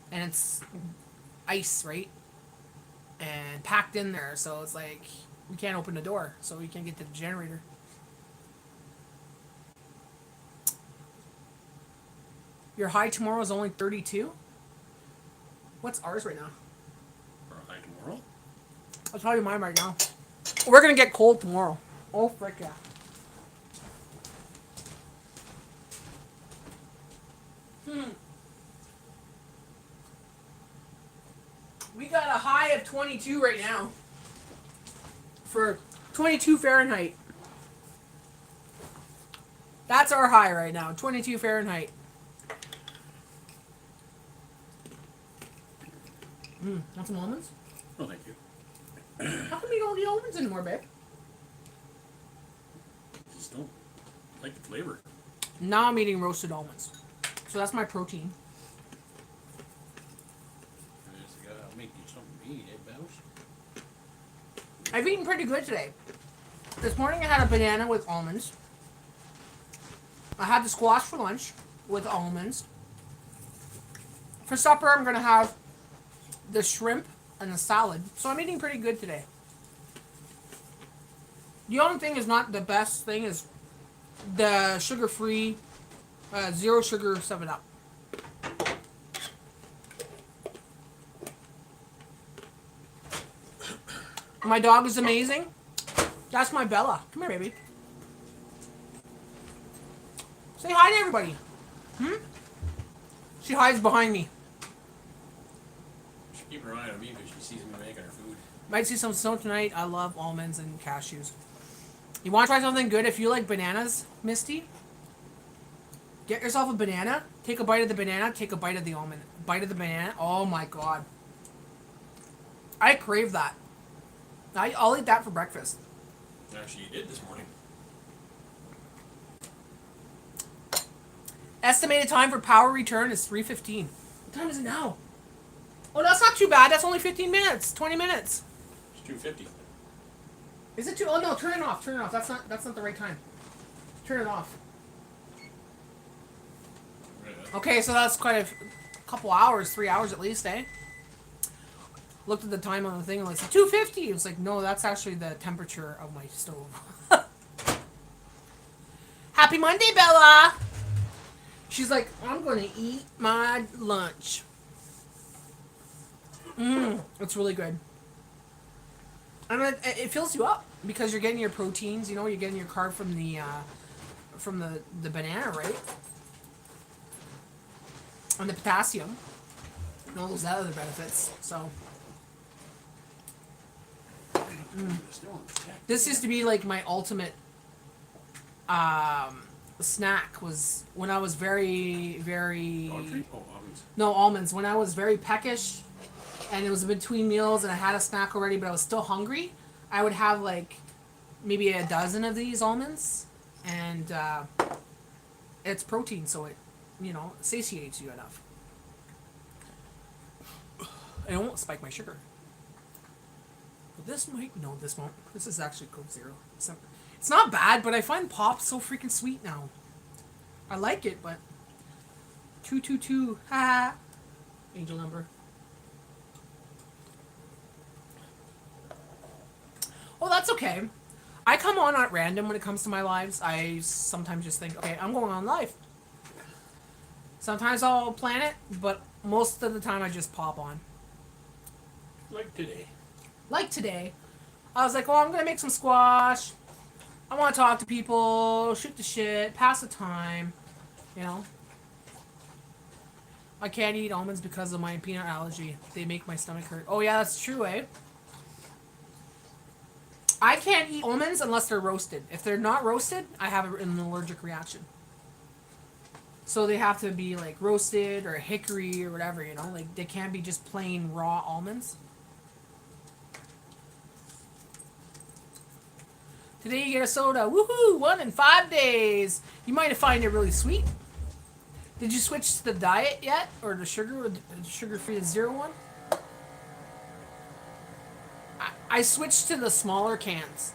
And it's ice, right? And packed in there, so it's like we can't open the door, so we can't get to the generator. Your high tomorrow is only 32? What's ours right now? Or high tomorrow? I'll tell you mine right now. We're gonna get cold tomorrow. Oh, frick yeah. We got a high of 22 right now. For 22 Fahrenheit. That's our high right now. 22 Fahrenheit. Want some almonds? Oh, thank you. How come you don't eat almonds anymore, babe? Just don't like the flavor. Now I'm eating roasted almonds. So that's my protein. I just gotta make you something to eat, eh, Bells? I've eaten pretty good today. This morning I had a banana with almonds. I had the squash for lunch with almonds. For supper I'm going to have the shrimp and the salad. So I'm eating pretty good today. The only thing is not the best thing is the sugar-free, zero sugar 7-Up. My dog is amazing. That's my Bella. Come here, baby. Say hi to everybody. She hides behind me. She's keeping her eye on me because she sees me making her food. Might see some snow tonight. I love almonds and cashews. You want to try something good? If you like bananas, Misty, get yourself a banana. Take a bite of the banana. Take a bite of the almond. Bite of the banana. Oh my god. I crave that. I'll eat that for breakfast. Actually, you did this morning. Estimated time for power return is 3:15. What time is it now? Oh, that's not too bad. That's only 15 minutes. 20 minutes. It's 2:50. Is it too? Oh no! Turn it off. Turn it off. That's not the right time. Turn it off. Okay, so that's quite a couple hours, 3 hours at least, eh? Looked at the time on the thing and it's like 2:50. It was like, no, that's actually the temperature of my stove. Happy Monday, Bella. She's like, I'm gonna eat my lunch. It's really good. And it fills you up because you're getting your proteins. You know, you're getting your carb from the banana, right? And the potassium and all those other benefits. So this used to be like my ultimate snack. Was when I was very no almonds. When I was very peckish and it was between meals and I had a snack already but I was still hungry, I would have like maybe a dozen of these almonds, and it's protein, so it, you know, satiates you enough. And it won't spike my sugar. But this might... No, this won't. This is actually Coke Zero. It's not bad, but I find pop so freaking sweet now. I like it, but... 222. Ha! Angel number. Oh, that's okay. I come on at random when it comes to my lives. I sometimes just think, okay, I'm going on live. Sometimes I'll plan it, but most of the time I just pop on. Like today. Like today. I was like, well, I'm going to make some squash. I want to talk to people, shoot the shit, pass the time, you know. I can't eat almonds because of my peanut allergy. They make my stomach hurt. Oh, yeah, that's true, eh? I can't eat almonds unless they're roasted. If they're not roasted, I have an allergic reaction. So they have to be like roasted or hickory or whatever, you know? Like they can't be just plain raw almonds. Today you get a soda. Woohoo! 1 in 5 days. You might find it really sweet. Did you switch to the diet yet? Or the sugar-free zero one? I switched to the smaller cans.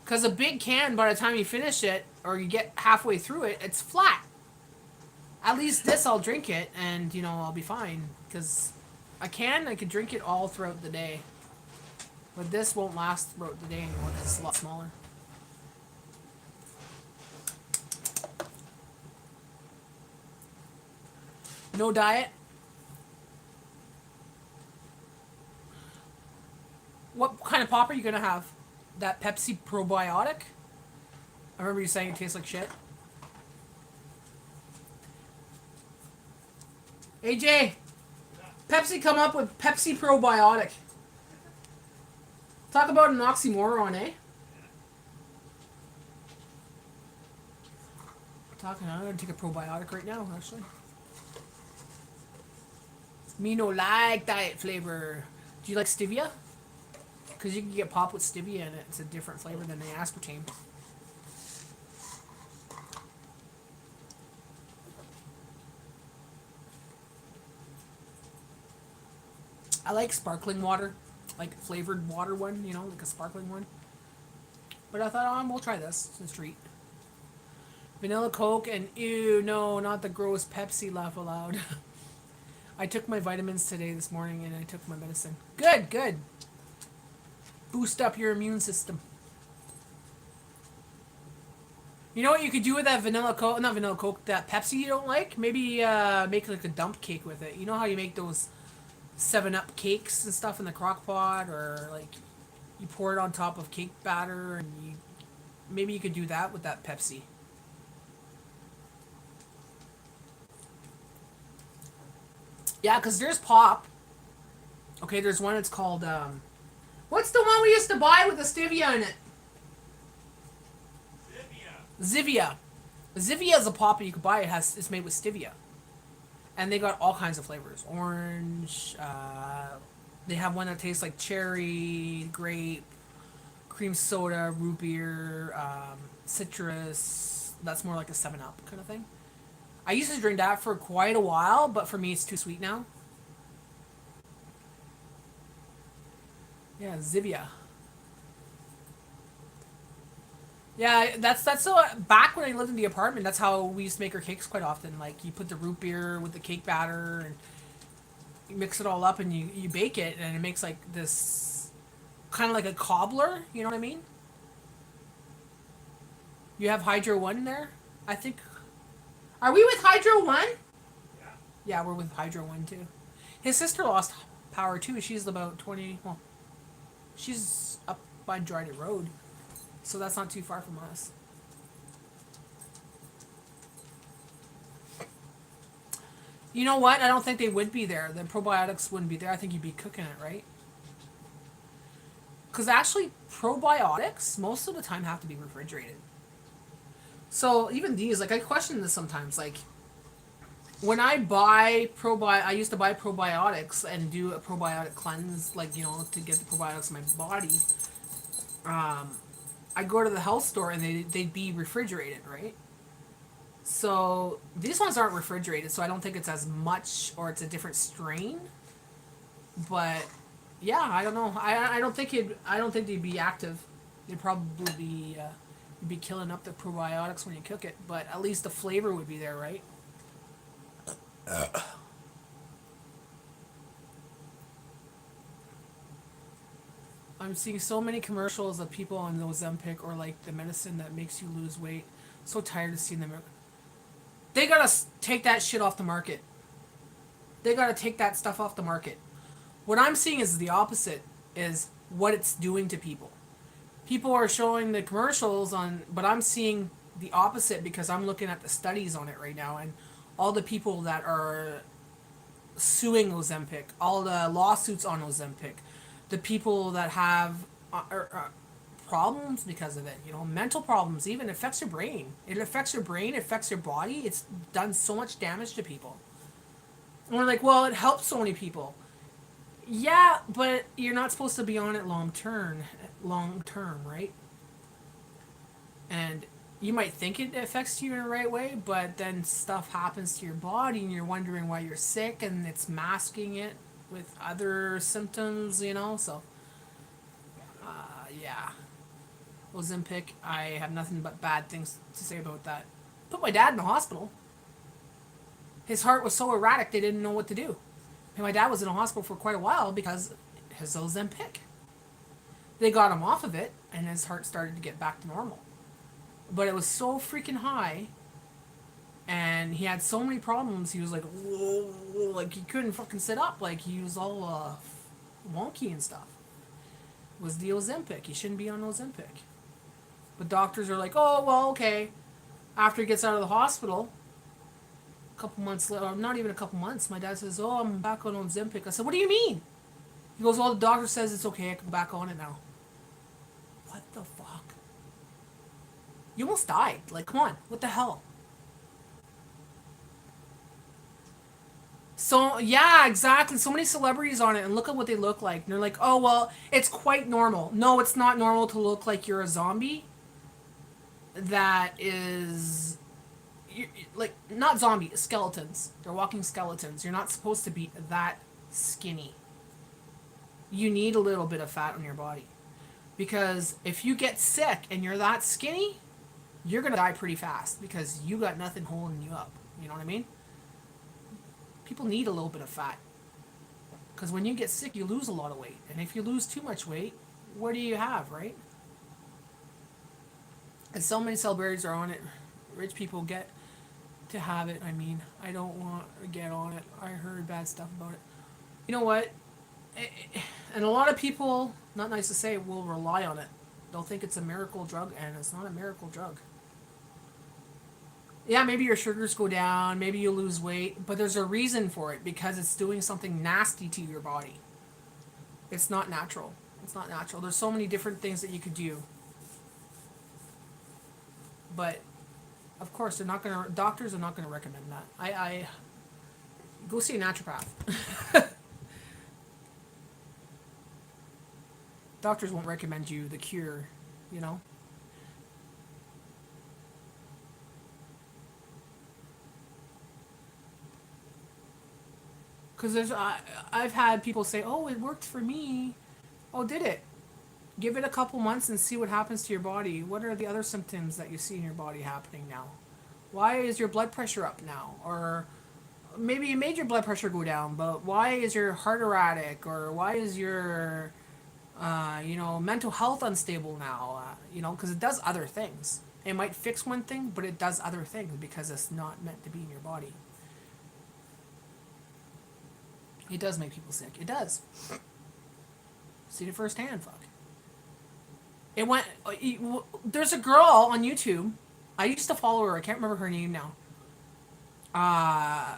Because a big can, by the time you finish it, or you get halfway through it, it's flat. At least this, I'll drink it, and, you know, I'll be fine. Because I could drink it all throughout the day. But this won't last throughout the day anymore, because it's a lot smaller. No diet? What kind of pop are you going to have? That Pepsi probiotic? I remember you saying it tastes like shit. AJ, Pepsi come up with Pepsi probiotic. Talk about an oxymoron, eh? I'm gonna take a probiotic right now, actually. Me no like diet flavor. Do you like stevia? Because you can get pop with stevia in it. It's a different flavor than the aspartame. I like sparkling water. Like flavored water one, you know, like a sparkling one. But I thought, we'll try this. It's a treat. Vanilla Coke and ew, no, not the gross Pepsi, laugh aloud. I took my vitamins today this morning and I took my medicine. Good, good. Boost up your immune system. You know what you could do with that vanilla Coke, not vanilla Coke, that Pepsi you don't like? Maybe make like a dump cake with it. You know how you make those 7-Up cakes and stuff in the crock pot, or like You pour it on top of cake batter, and maybe you could do that with that Pepsi. Yeah, because there's pop. Okay, there's one that's called what's the one we used to buy with the stevia in it? Zivia. Zivia is a pop that you can buy. It's made with stevia, and they got all kinds of flavors. Orange. They have one that tastes like cherry, grape, cream soda, root beer, citrus. That's more like a 7-Up kind of thing. I used to drink that for quite a while, but for me it's too sweet now. Yeah, Zivia. Yeah, that's so. Back when I lived in the apartment, that's how we used to make our cakes quite often. Like you put the root beer with the cake batter, and you mix it all up, and you bake it, and it makes like this kind of like a cobbler. You know what I mean? You have Hydro One there, I think. Are we with Hydro One? Yeah, we're with Hydro One too. His sister lost power too. She's about 20. Well, she's up by Dryden Road, so that's not too far from us. You know what? I don't think they would be there. The probiotics wouldn't be there. I think you'd be cooking it, right? Because actually, probiotics most of the time have to be refrigerated. So even these, like I question this sometimes. Like when I buy I used to buy probiotics and do a probiotic cleanse, like to get the probiotics in my body. I go to the health store and they'd be refrigerated, right? So these ones aren't refrigerated, so I don't think it's as much, or it's a different strain. But yeah, I don't know. I don't think they'd be active. They'd probably be you'd be killing up the probiotics when you cook it. But at least the flavor would be there, right? I'm seeing so many commercials of people on the Ozempic or like the medicine that makes you lose weight. So tired of seeing them. They gotta take that shit off the market. They gotta take that stuff off the market. What I'm seeing is the opposite. Is what it's doing to people. People are showing the commercials on, but I'm seeing the opposite because I'm looking at the studies on it right now, and all the people that are suing Ozempic, all the lawsuits on Ozempic, the people that have problems because of it, mental problems, even affects your brain. It affects your brain, it affects your body. It's done so much damage to people. And we're like, well, it helps so many people. Yeah, but you're not supposed to be on it long term, right? And you might think it affects you in the right way, but then stuff happens to your body and you're wondering why you're sick, and it's masking it with other symptoms, so yeah. Ozempic, I have nothing but bad things to say about that. Put my dad in the hospital. His heart was so erratic they didn't know what to do. And my dad was in the hospital for quite a while because his Ozempic. They got him off of it, and his heart started to get back to normal. But it was so freaking high, and he had so many problems. He was like, whoa, like he couldn't fucking sit up. Like he was all wonky and stuff. It was the Ozempic. He shouldn't be on Ozempic. But doctors are like, oh, well, okay. After he gets out of the hospital, a couple months later, or not even a couple months, my dad says, oh, I'm back on Ozempic. I said, what do you mean? He goes, well, the doctor says it's okay. I can go back on it now. What the fuck? You almost died. Like, come on. What the hell? So, yeah, exactly. So many celebrities on it, and look at what they look like. And they're like, oh, well, it's quite normal. No, it's not normal to look like you're a zombie. That is... like, not zombie, skeletons. They're walking skeletons. You're not supposed to be that skinny. You need a little bit of fat on your body. Because if you get sick and you're that skinny, you're going to die pretty fast because you got nothing holding you up. You know what I mean? People need a little bit of fat. Because when you get sick, you lose a lot of weight. And if you lose too much weight, what do you have, right? And so many celebrities are on it. Rich people get to have it. I mean, I don't want to get on it. I heard bad stuff about it. You know what? And a lot of people Not nice to say. We'll rely on it. They'll think it's a miracle drug, and it's not a miracle drug. Yeah, maybe your sugars go down, maybe you lose weight, but there's a reason for it because it's doing something nasty to your body. It's not natural. It's not natural. There's so many different things that you could do. But of course, they're not gonna. Doctors are not gonna recommend that. I go see a naturopath. Doctors won't recommend you the cure. You know. Because I've had people say, "Oh, it worked for me." Oh, did it? Give it a couple months and see what happens to your body. What are the other symptoms that you see in your body happening now? Why is your blood pressure up now? Or maybe you made your blood pressure go down, but why is your heart erratic? Or why is your, mental health unstable now? Because it does other things. It might fix one thing, but it does other things because it's not meant to be in your body. It does make people sick. It does. Seen it firsthand, fuck. It went. There's a girl on YouTube. I used to follow her. I can't remember her name now. Uh,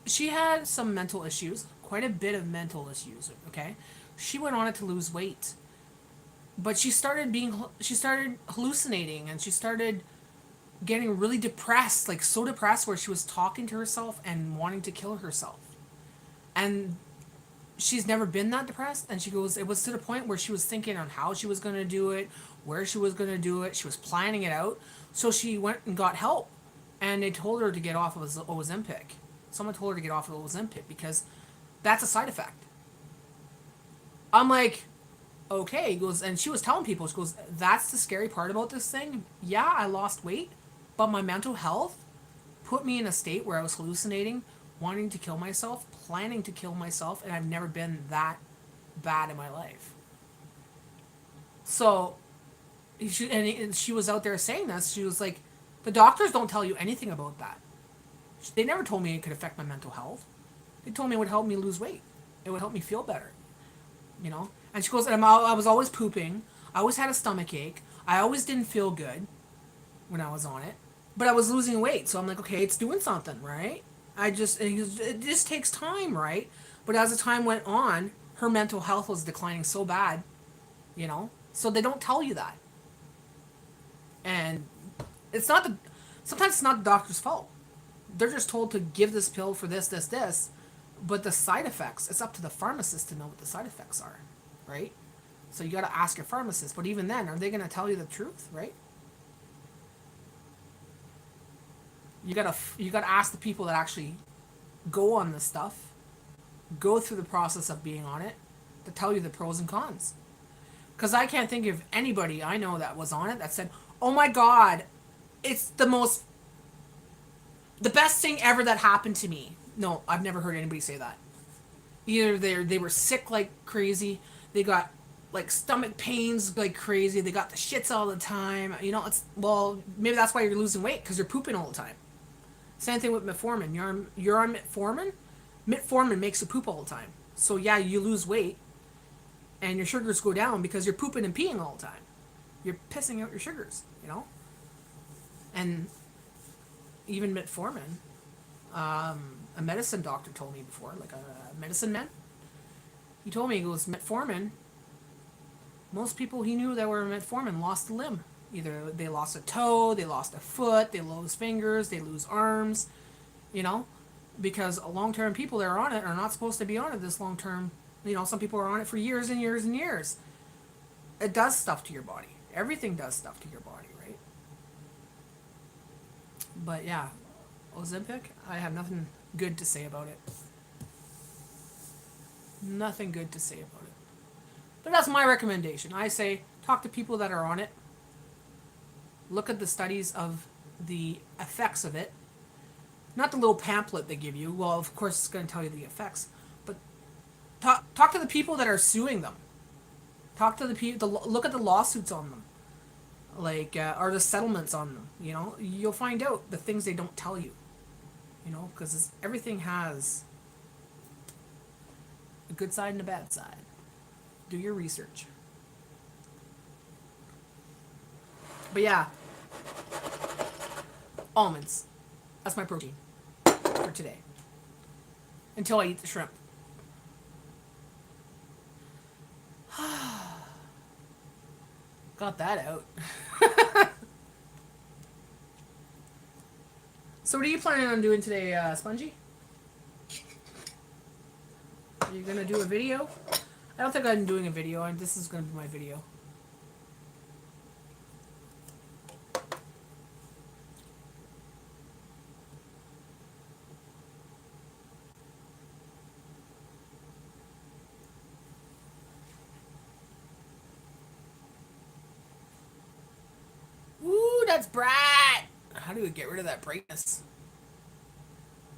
she had some mental issues, quite a bit of mental issues. Okay, she went on it to lose weight, but she started hallucinating, and she started getting really depressed, like so depressed, where she was talking to herself and wanting to kill herself, and she's never been that depressed. And she goes, it was to the point where she was thinking on how she was going to do it, where she was going to do it. She was planning it out. So she went and got help, and they told her to get off of Ozempic. Someone told her to get off of Ozempic because that's a side effect. I'm like, okay. He goes, and she was telling people, she goes, that's the scary part about this thing. Yeah, I lost weight, but my mental health put me in a state where I was hallucinating, wanting to kill myself, planning to kill myself, and I've never been that bad in my life. So, and she was out there saying this. She was like, the doctors don't tell you anything about that. They never told me it could affect my mental health. They told me it would help me lose weight. It would help me feel better, you know? And she goes, and I was always pooping. I always had a stomach ache. I always didn't feel good when I was on it. But I was losing weight. So I'm like, okay, it's doing something, right? It just takes time, right? But as the time went on, her mental health was declining so bad, you know? So they don't tell you that. And it's not the, sometimes it's not the doctor's fault. They're just told to give this pill for this, this, this. But the side effects, it's up to the pharmacist to know what the side effects are, right? So you got to ask your pharmacist. But even then, are they going to tell you the truth, right? You gotta ask the people that actually go on this stuff, go through the process of being on it, to tell you the pros and cons. Because I can't think of anybody I know that was on it that said, "Oh my God, it's the best thing ever that happened to me." No, I've never heard anybody say that. Either they were sick like crazy, they got like stomach pains like crazy, they got the shits all the time. It's well maybe that's why you're losing weight because you're pooping all the time. Same thing with metformin. You're on metformin. Metformin makes you poop all the time. So yeah, you lose weight, and your sugars go down because you're pooping and peeing all the time. You're pissing out your sugars, And even metformin, a medicine doctor told me before, like a medicine man. He told me, he goes, metformin. Most people he knew that were metformin lost a limb. Either they lost a toe, they lost a foot, they lose fingers, they lose arms, you know, because long-term people that are on it are not supposed to be on it this long-term. Some people are on it for years and years and years. It does stuff to your body. Everything does stuff to your body, right? But yeah, Ozempic, I have nothing good to say about it. Nothing good to say about it. But that's my recommendation. I say talk to people that are on it. Look at the studies of the effects of it. Not the little pamphlet they give you. Well, of course, it's going to tell you the effects. But talk to the people that are suing them. Talk to the people. Look at the lawsuits on them. Or the settlements on them. You'll find out the things they don't tell you. Because everything has a good side and a bad side. Do your research. But yeah, almonds. That's my protein for today. Until I eat the shrimp. Got that out. So what are you planning on doing today, Spongy? Are you gonna do a video? I don't think I'm doing a video. This is gonna be my video. Ooh, that's bright! How do we get rid of that brightness?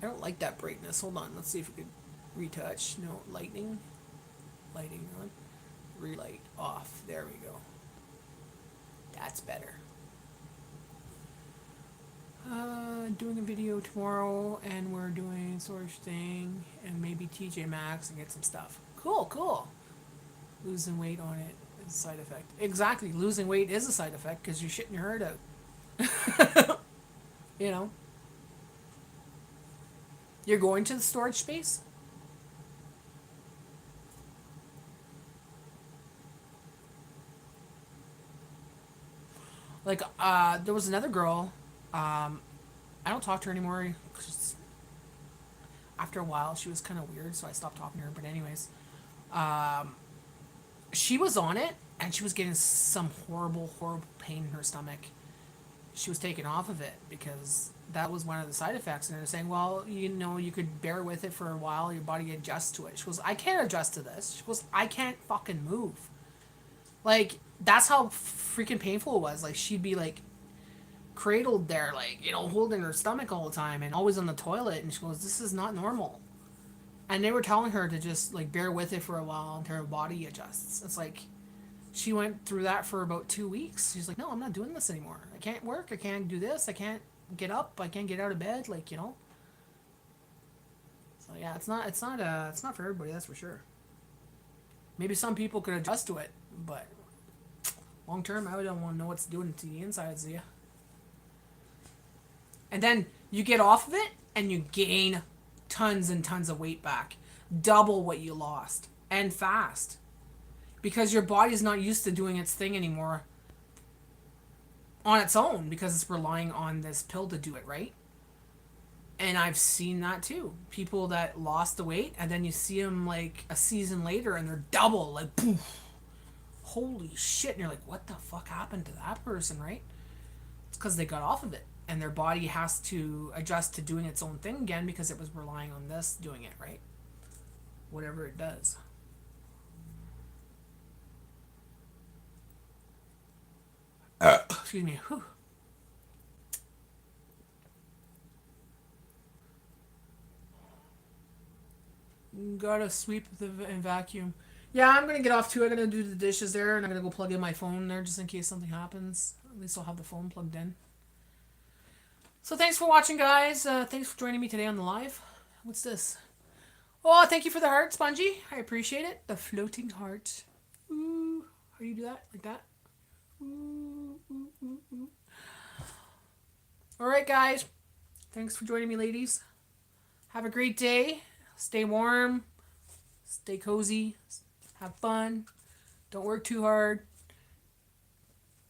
I don't like that brightness. Hold on, let's see if we can retouch. No, lighting. Lighting on. Relight off. There we go. That's better. Doing a video tomorrow, and we're doing storage thing, and maybe TJ Maxx and get some stuff. Cool, cool. Losing weight on it is a side effect. Exactly, losing weight is a side effect because you're shitting your heart out. You know? You're going to the storage space? Like, there was another girl. I don't talk to her anymore. 'Cause after a while, she was kind of weird, so I stopped talking to her. But anyways, she was on it, and she was getting some horrible, horrible pain in her stomach. She was taken off of it because that was one of the side effects. And they're saying, well, you know, you could bear with it for a while. Your body adjusts to it. She goes, I can't adjust to this. She goes, I can't fucking move. Like, that's how freaking painful it was. Like, she'd be, like, cradled there, like, you know, holding her stomach all the time and always on the toilet. And she goes, this is not normal. And they were telling her to just, like, bear with it for a while until her body adjusts. It's like, she went through that for about 2 weeks. She's like, no, I'm not doing this anymore. I can't work. I can't do this. I can't get up. I can't get out of bed. Like, you know. So yeah, it's not for everybody. That's for sure. Maybe some people could adjust to it, but long term, I don't want to know what's doing to the insides of you. And then you get off of it, and you gain tons and tons of weight back, double what you lost, and fast. Because your body's not used to doing its thing anymore on its own because it's relying on this pill to do it, right? And I've seen that too. People that lost the weight and then you see them like a season later and they're double, like poof. Holy shit. And you're like, what the fuck happened to that person, right? It's because they got off of it and their body has to adjust to doing its own thing again because it was relying on this doing it, right? Whatever it does. Excuse me. Whew. Gotta sweep and vacuum. Yeah, I'm gonna get off too. I'm gonna do the dishes there, and I'm gonna go plug in my phone there just in case something happens. At least I'll have the phone plugged in. So thanks for watching, guys. Thanks for joining me today on the live. What's this? Oh, thank you for the heart, Spongy. I appreciate it. The floating heart. Ooh, how do you do that? Like that? Ooh, ooh, ooh, ooh. All right, guys. Thanks for joining me, ladies. Have a great day. Stay warm. Stay cozy. Have fun. Don't work too hard.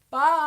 Bye.